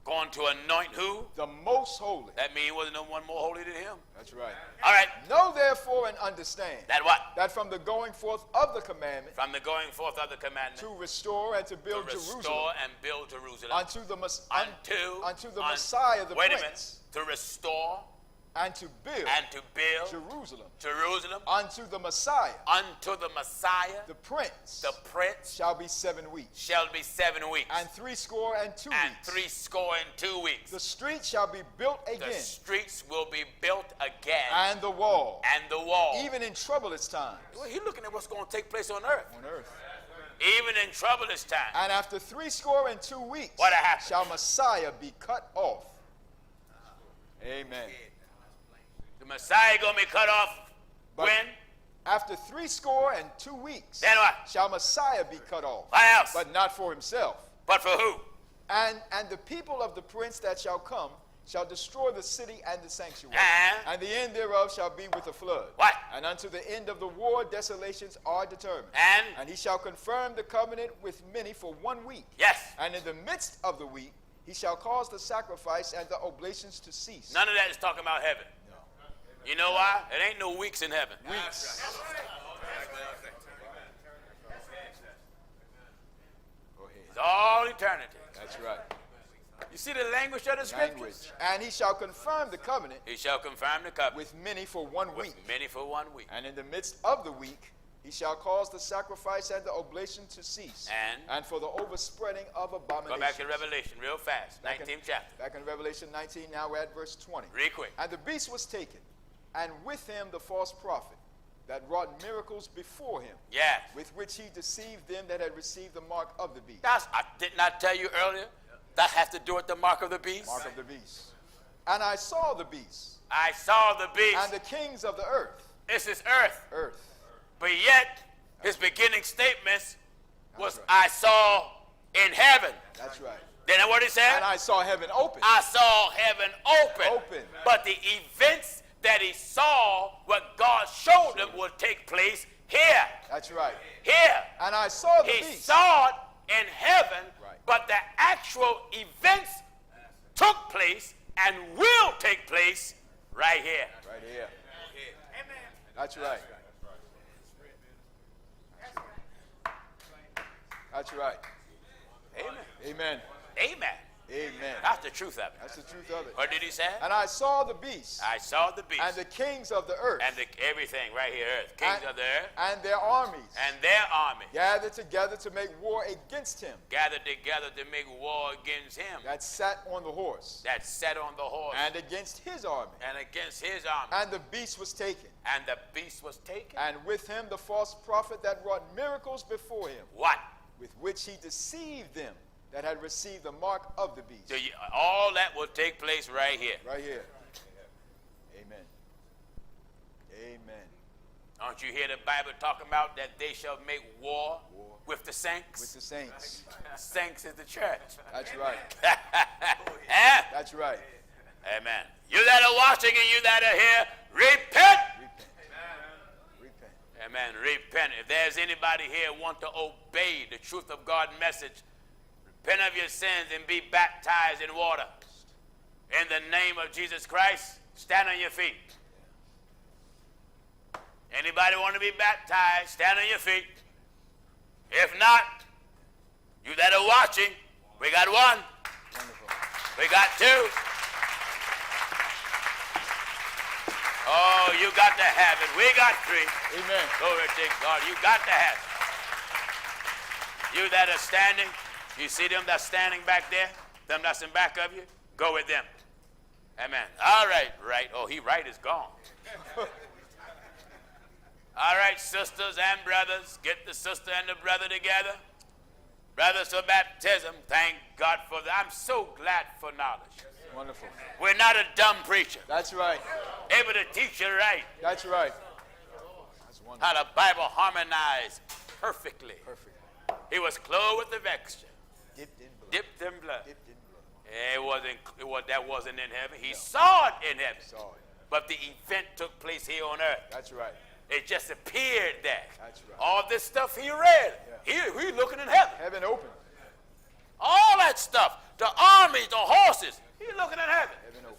Going to anoint who? The most holy. That means wasn't no one more holy than him. That's right. All right. Know therefore and understand That what? that from the going forth of the commandment From the going forth of the commandment to restore and to build to Jerusalem restore and build Jerusalem unto the unto Messiah the wait a Prince, minute. To restore and to build Jerusalem Jerusalem unto the Messiah unto the Messiah the Prince the Prince shall be 7 weeks, shall be 7 weeks and 62 and weeks. 62 weeks. The street shall be built The again, streets will be built again, and the wall, even in troublous times well, he's looking at what's going to take place on earth. on earth. Even in troublous times. And after 62 weeks What happened? shall Messiah be cut off. Amen. The Messiah going to be cut off But when? after 62 weeks Then what? shall Messiah be cut off, What else? but not for himself. But for who? And the people of the prince that shall come shall destroy the city and the sanctuary. Uh-huh. And the end thereof shall be with a flood. What? And unto the end of the war desolations are determined. And he shall confirm the covenant with many for 1 week. yes, And in the midst of the week he shall cause the sacrifice and the oblations to cease. none of that is talking about heaven. You know why? It ain't no weeks in heaven. Weeks. Go ahead. It's all eternity. That's right. You see the language of the scriptures? Language. And he shall confirm the covenant He shall confirm the covenant with many for 1 with week. many for 1 week. And in the midst of the week he shall cause the sacrifice and the oblation to cease. And for the overspreading of Go abominations. back to Revelation real fast. Back in- 19th chapter. Back in Revelation 19, now we're at verse 20. Real quick. And the beast was taken, and with him the false prophet that wrought miracles before him, Yes. with which he deceived them that had received the mark of the beast. I did not tell you earlier. That has to do with the mark of the beast. Mark of the beast. And I saw the beast, I saw the beast. and the kings of the earth, This is earth. But yet, his beginning statements was, right. I saw in heaven. That's right. Then what he said? And I saw heaven open. I saw heaven open. Open. But the events that he saw, what God showed him, would take place here. That's right. Here. And I saw the He beast. saw it in heaven, Right. but the actual events took place and will take place right here. Right here. That's right. That's right. Amen. Amen. Amen. Amen. That's the truth of it. That's the truth of it. What did he say? And I saw the beast, I saw the beast and the kings of the earth, and everything right here, earth, kings and, of the earth, and their armies, and their army gathered together to make war against him gathered together to make war against him that sat on the horse, that sat on the horse and against his army. and against his army. And the beast was taken, And the beast was taken. and with him the false prophet that wrought miracles before him, What? with which he deceived them that had received the mark of the beast. So all that will take place right here. Right here. Amen. Amen. Don't you hear the Bible talking about that they shall make war with the saints? With the saints. Saints is the church. That's right. Eh? That's right. Amen. You that are watching and you that are here, repent. Repent. Repent. Amen. Repent. If there's anybody here want to obey the truth of God's message, repent of your sins and be baptized in water. In the name of Jesus Christ, stand on your feet. Anybody want to be baptized, stand on your feet. If not, you that are watching, we got one. Wonderful. We got two. Oh, you got to have it. We got three. Amen. Glory to God. You got to have it. You that are standing, you see them that's standing back there, them that's in back of you, go with them. Amen. All right, right. Oh, right is gone. All right, sisters and brothers, get the sister and the brother together. Brothers for baptism, thank God for that. I'm so glad for knowledge. Wonderful. We're not a dumb preacher. That's right. Able to teach you right. That's right. That's wonderful. How the Bible harmonized perfectly. Perfect. He was clothed with the vesture, Dipped in blood. dipped in blood. Dipped in blood. That wasn't in heaven. He saw it in heaven. Saw it. But the event took place here on earth. That's right. It just appeared there. That's right. All this stuff he read, he looking in heaven. Heaven open. All that stuff, the armies, the horses, he looking in heaven. Heaven open.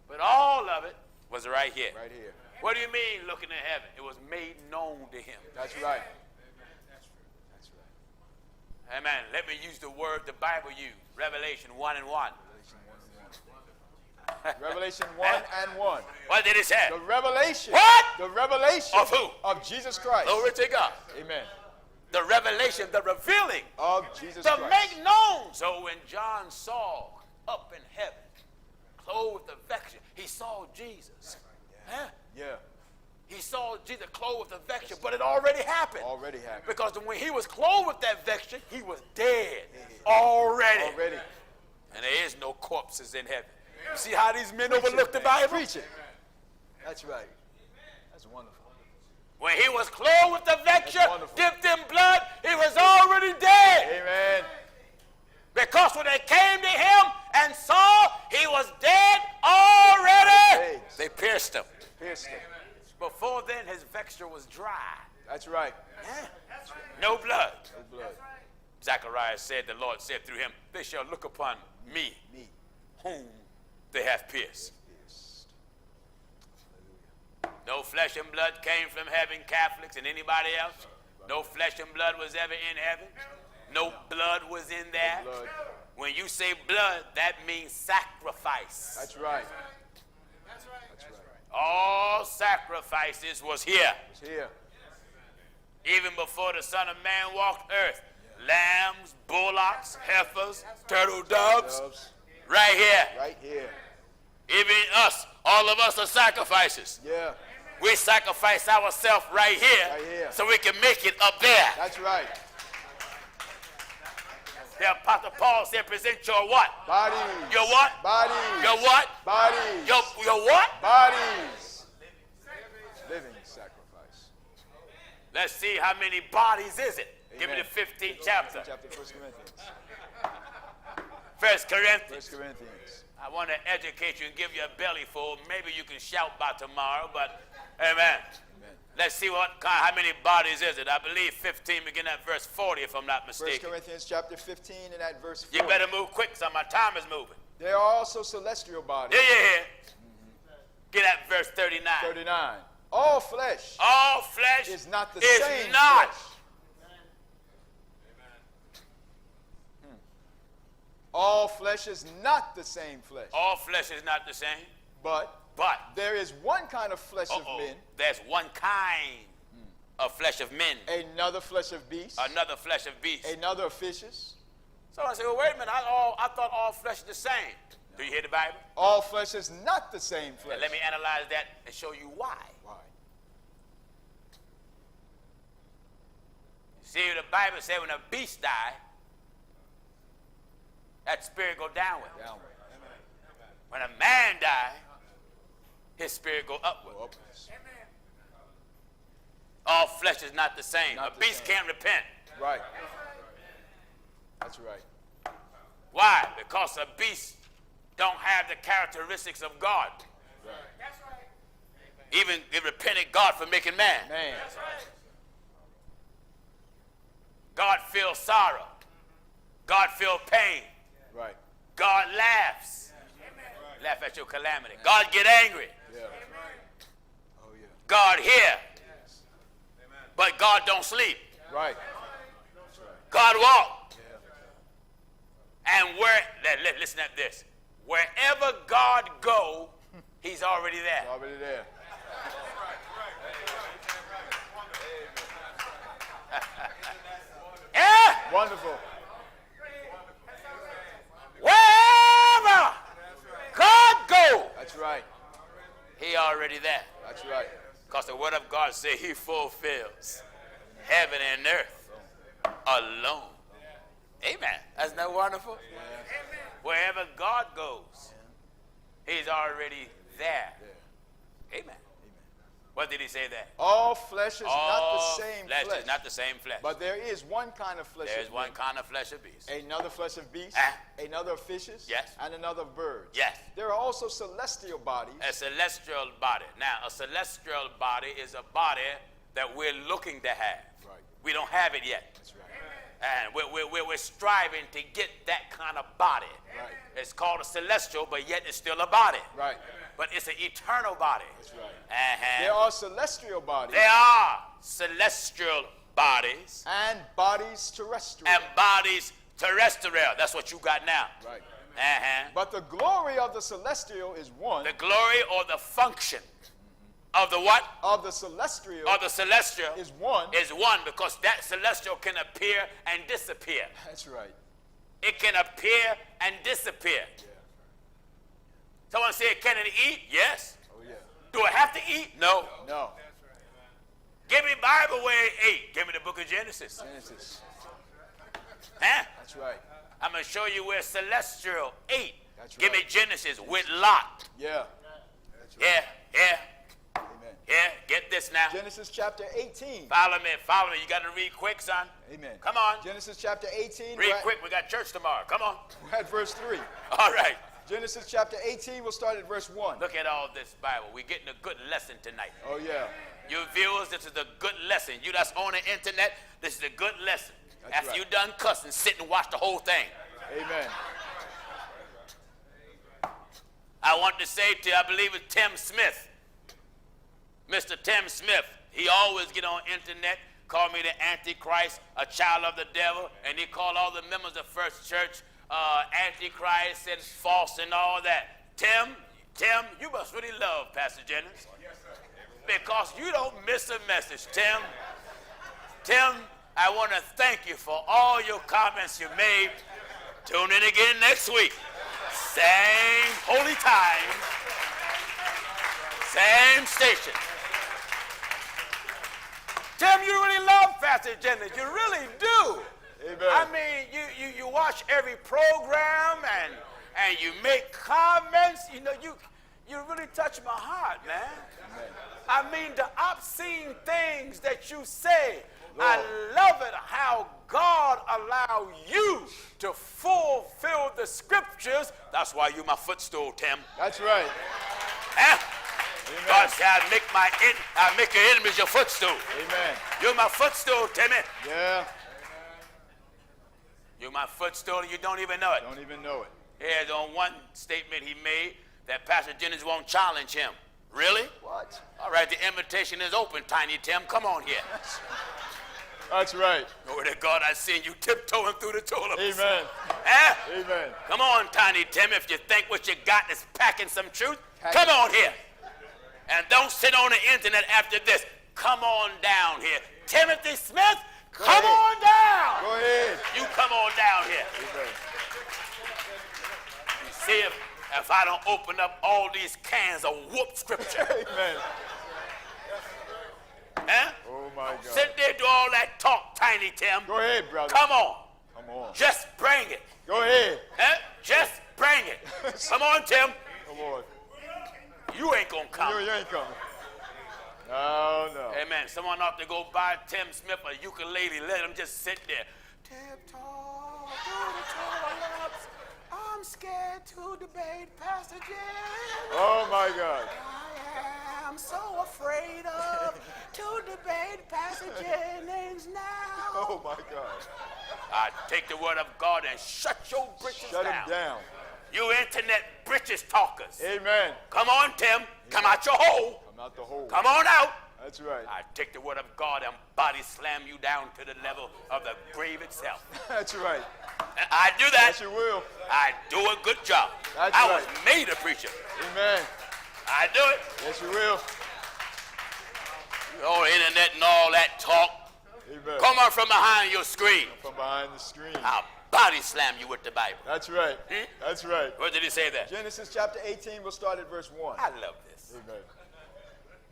But all of it was right here. Right here. What do you mean looking in heaven? It was made known to him. That's right. That's right. Amen. Let me use the word the Bible used. Revelation 1 and 1. Revelation 1 and 1. What did it say? The revelation. What? The revelation. Of who? Of Jesus Christ. Glory to God. Amen. The revelation, the revealing. Of Jesus The Christ. make known. So when John saw up in heaven, clothed with affection, he saw Jesus. Huh? Yeah. He saw Jesus clothed with affection, but it already happened. Already happened. Because when he was clothed with that affection, he was dead. Already. Already. And there is no corpses in heaven. You see how these men overlook the Bible? Preach it. That's right. That's wonderful. When he was clothed with the vector, wonderful. dipped in blood, he was already dead. Amen. Because when they came to him and saw he was dead already, they pierced him. Pierced him. Before then, his vesture was dry. That's right. Yeah. No blood. No blood. Zechariah said, the Lord said through him, they shall look upon me, whom they have pierced. No flesh and blood came from heaven, Catholics and anybody else. No flesh and blood was ever in heaven. No blood was in there. No blood. When you say blood, that means sacrifice. That's right. That's right. That's right. All sacrifices was here. It's here. Even before the Son of Man walked earth. Lambs, bullocks, heifers, turtle doves, Doves. right here. Right here. Even us, all of us are sacrifices. Yeah. We sacrifice ourselves right here, Right here. so we can make it up there. That's right. The Apostle Paul said, present your what? Bodies. Your what? Bodies. Your what? Bodies. Your what? Bodies. Living sacrifice. Let's see how many bodies is it. Give me Amen. the 15th chapter. Chapter 1 Corinthians. 1 Corinthians. 1 Corinthians. I want to educate you and give you a belly full. Maybe you can shout by tomorrow, but amen. Let's see how many bodies is it. I believe 15, begin at verse 40, if I'm not 1 mistaken. Corinthians chapter 15 and at verse 40. You better move quick, so my time is moving. There are also celestial bodies. Yeah. Get at verse 39. 39. All flesh All flesh is not the is same not. flesh. All flesh is not the same flesh. All flesh is not the same. But there is one kind of flesh of men, there's one kind of flesh of men. another flesh of beasts, Another flesh of beasts. another of fishes. So I say, well, wait a minute. I thought all flesh is the same. Do you hear the Bible? All flesh is not the same flesh. And let me analyze that and show you why. Why? See, the Bible said when a beast die, that spirit go downward. Downward. When a man die, his spirit go upward. Go upwards. All flesh is not the same. Not A the beast same. can't repent. Right. That's right. Why? Because a beast don't have the characteristics of God. Right. That's right. Even it repented God for making man. Man. God feels sorrow. God feels pain. Right. God laughs. Laugh at your calamity. God get angry. Yeah. Oh, yeah. God hear. But God don't sleep. Right. God walk. Yeah. And listen at this. Wherever God go, he's already there. Already there. Yeah. Wonderful. Wherever God go, That's right. he already there. That's right. Because the word of God says he fulfills heaven and earth alone. Amen. Isn't that wonderful? Wherever God goes, he's already there. Amen. What did he say there? All flesh is not the All same flesh flesh. is not the same flesh. But there is one kind of flesh There's of one men, kind of flesh of beast. another flesh of beasts, another of fishes, Yes. and another of birds. Yes. There are also celestial bodies. A celestial body. Now, a celestial body is a body that we're looking to have. Right. We don't have it yet. That's right. And we're striving to get that kind of body. Right. It's called a celestial, but yet it's still a body. Right. But it's an eternal body. That's right. Uh-huh. There are celestial bodies There are celestial bodies and bodies terrestrial. and bodies terrestrial. That's what you got now. Right. Uh-huh. But the glory of the celestial is one. The glory or the function of the what? Of the celestial Of the celestial is one. is one, because that celestial can appear and disappear. That's right. It can appear and disappear. Yeah. Someone said, can it eat? Yes. Oh yeah. Do it have to eat? No. No. Give me Bible where it ate. Give me the book of Genesis. Genesis. Huh? That's right. I'm going to show you where celestial ate. That's Give me right. Genesis with Lot. Yeah. That's right. Yeah. Amen. Yeah. Get this now. Genesis chapter 18. Follow me. Follow me. You got to read quick, son. Amen. Come on. Genesis chapter 18. Read we're at- quick. We got church tomorrow. Come on. We're at verse 3. All right. Genesis chapter 18, we'll start at verse 1. Look at all this Bible. We're getting a good lesson tonight. Oh, yeah. You viewers, this is a good lesson. You that's on the internet, this is a good lesson. That's After right. you done cussing, sit and watch the whole thing. Amen. I want to say to, I believe it's Tim Smith. Mr. Tim Smith. He always get on internet, call me the Antichrist, a child of the devil, and he call all the members of First Church Antichrist and false and all that. Tim, you must really love Pastor Jennings, because you don't miss a message, Tim. Tim, I want to thank you for all your comments you made. Tune in again next week. Same holy time, same station. Tim, you really love Pastor Jennings. You really do. Amen. I mean, you watch every program and you make comments. You know, you really touch my heart, man. Amen. I mean, the obscene things that you say. Lord. I love it how God allowed you to fulfill the scriptures. That's why you my footstool, Tim. That's right. Eh? Amen. God said, I make your enemies your footstool. Amen. You're my footstool, Timmy. Yeah. You're my footstool and you don't even know it. Don't even know it. Here's on one statement he made that Pastor Jennings won't challenge him. Really? What? All right, the invitation is open, Tiny Tim. Come on here. That's right. Glory to God, I seen you tiptoeing through the tulips. Amen. Eh? Amen. Come on, Tiny Tim. If you think what you got is packing some truth, Packing. come on here. And don't sit on the internet after this. Come on down here. Timothy Smith, come ahead. on down. Go ahead. You come on down here. Amen. You see if I don't open up all these cans of whoop scripture. Amen. Huh? Oh, my God. Sit there, do all that talk, Tiny Tim. Go ahead, brother. Come on. Come on. Just bring it. Go ahead. Huh? Just bring it. Come on, Tim. Come on. You ain't gonna come. You ain't coming. No, no. Amen. Someone ought to go buy Tim Smith a ukulele. Let him just sit there. Tiptoe through the tulips. I'm scared to debate Pastor Jennings. Oh, my God. I am so afraid of to debate Pastor Jennings now. Oh, my God. I take the word of God and shut your britches Shut down. him down. You internet britches talkers. Amen. Come on, Tim. Come out your hole. Come out the hole. Come on out. That's right. I take the word of God and body slam you down to the level of the grave itself. That's right. And I do that. Yes, you will. I do a good job. That's I right. was made a preacher. Amen. I do it. Yes, you will. All internet and all that talk. Amen. Come on from behind your screen. From behind the screen. I'll body slam you with the Bible. That's right. Hmm? That's right. What did he say there? Genesis chapter 18, we'll start at verse 1. I love this. Amen.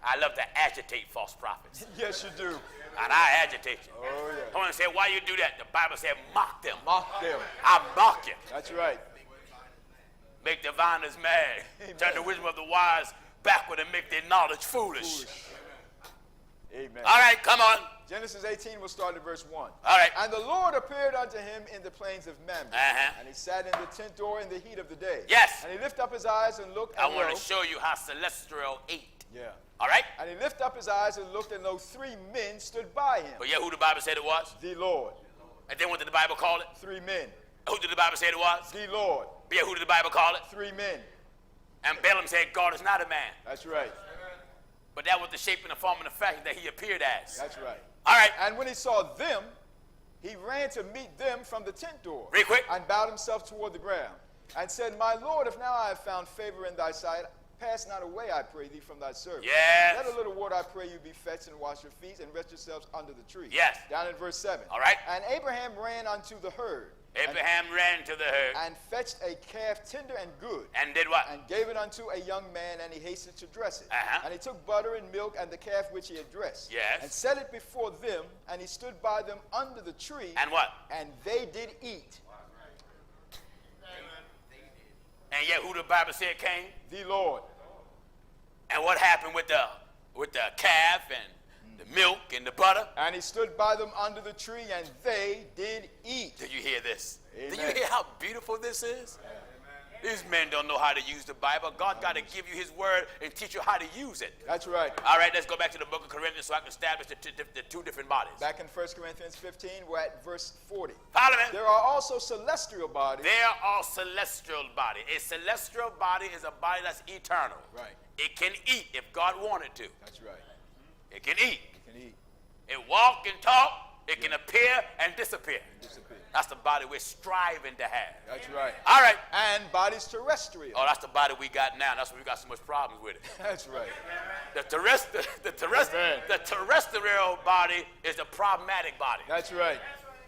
I love to agitate false prophets. Yes, you do. And I agitate you. Oh, yeah. Someone say, why you do that? The Bible said, mock them. Mock them. I mock you. That's right. Make the diviners mad. Amen. Turn the wisdom of the wise backward and make their knowledge foolish. Amen. All right, come on. Genesis 18, we'll start at verse 1. All right. And the Lord appeared unto him in the plains of Mamre. Uh-huh. And he sat in the tent door in the heat of the day. Yes. And he lifted up his eyes and looked, I and want lo, to show you how celestial ate. yeah. All right? And he lifted up his eyes and looked, and lo, 3 men stood by him. But yeah, who the Bible said it was? The Lord. And then what did the Bible call it? 3 men. Who did the Bible say it was? The Lord. But yeah, who did the Bible call it? 3 men. And Balaam said, God is not a man. That's right. But that was the shape and the form and the fashion that he appeared as. That's right. All right. And when he saw them, he ran to meet them from the tent door. Real quick. And bowed himself toward the ground. And said, My Lord, if now I have found favor in thy sight, pass not away, I pray thee, from thy servant. Yes. Let a little water, I pray you, be fetched, and wash your feet, and rest yourselves under the tree. Yes. Down in verse 7. All right. And Abraham ran unto the herd. Abraham ran to the herd. And fetched a calf tender and good. And did what? And gave it unto a young man, and he hastened to dress it. Uh-huh. And he took butter and milk and the calf which he had dressed. Yes. And set it before them, and he stood by them under the tree. And what? And they did eat. And yet who the Bible said came? The Lord. And what happened with the calf and the milk and the butter? And he stood by them under the tree, and they did eat. Do you hear this? Amen. Do you hear how beautiful this is? Amen. These men don't know how to use the Bible. God got to give you his word and teach you how to use it. That's right. All right, let's go back to the book of Corinthians so I can establish the 2 different bodies. Back in 1 Corinthians 15, we're at verse 40. Follow me. There are also celestial bodies. There are celestial bodies. A celestial body is a body that's eternal. Right. It can eat if God wanted to. That's right. It can eat. It can eat. It walk and talk. It can appear and disappear. Disappear. That's the body we're striving to have. That's right. All right. And bodies terrestrial. Oh, that's the body we got now. That's why we got so much problems with it. That's right. The terrestrial body is the problematic body. That's right.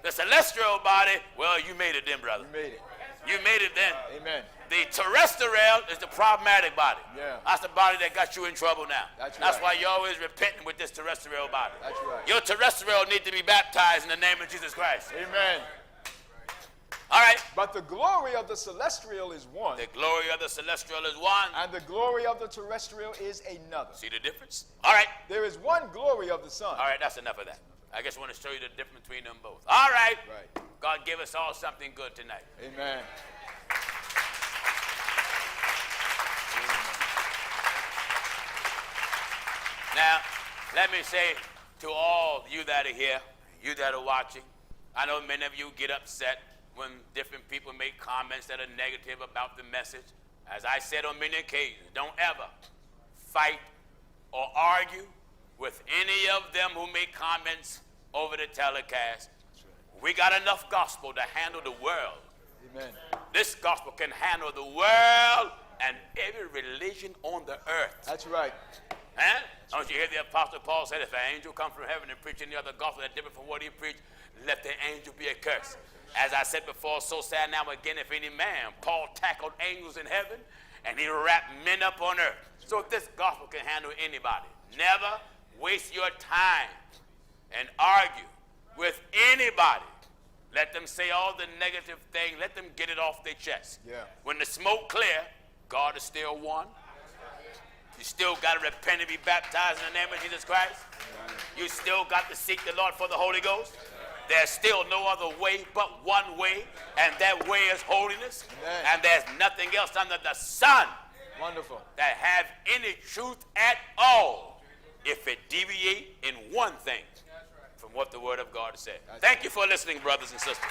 The celestial body, well, you made it then, brother. You made it. You made it then. Amen. The terrestrial is the problematic body. Yeah. That's the body that got you in trouble now. That's That's right. why you're always repenting with this terrestrial body. That's right. Your terrestrial need to be baptized in the name of Jesus Christ. Amen. All right. But the glory of the celestial is one, The glory of the celestial is one. and the glory of the terrestrial is another. See the difference? All right. There is one glory of the sun. All right, that's enough of that. I just want to show you the difference between them both. All right. Right. God give us all something good tonight. Amen. Now, let me say to all you that are here, you that are watching, I know many of you get upset when different people make comments that are negative about the message. As I said on many occasions, don't ever fight or argue with any of them who make comments over the telecast. We got enough gospel to handle the world. Amen. This gospel can handle the world and every religion on the earth. That's right. Huh? Don't you hear the Apostle Paul said, if an angel come from heaven and preach any other gospel that different from what he preached, let the angel be accursed. As I said before, so sad now again, if any man, Paul tackled angels in heaven, and he wrapped men up on earth. So if this gospel can handle anybody, never waste your time and argue with anybody. Let them say all the negative things. Let them get it off their chest. Yeah. When the smoke clear, God is still one. You still got to repent and be baptized in the name of Jesus Christ. You still got to seek the Lord for the Holy Ghost. There's still no other way but one way, and that way is holiness. Amen. And there's nothing else under the sun Wonderful. that have any truth at all if it deviate in one thing from what the Word of God says. Thank you for listening, brothers and sisters.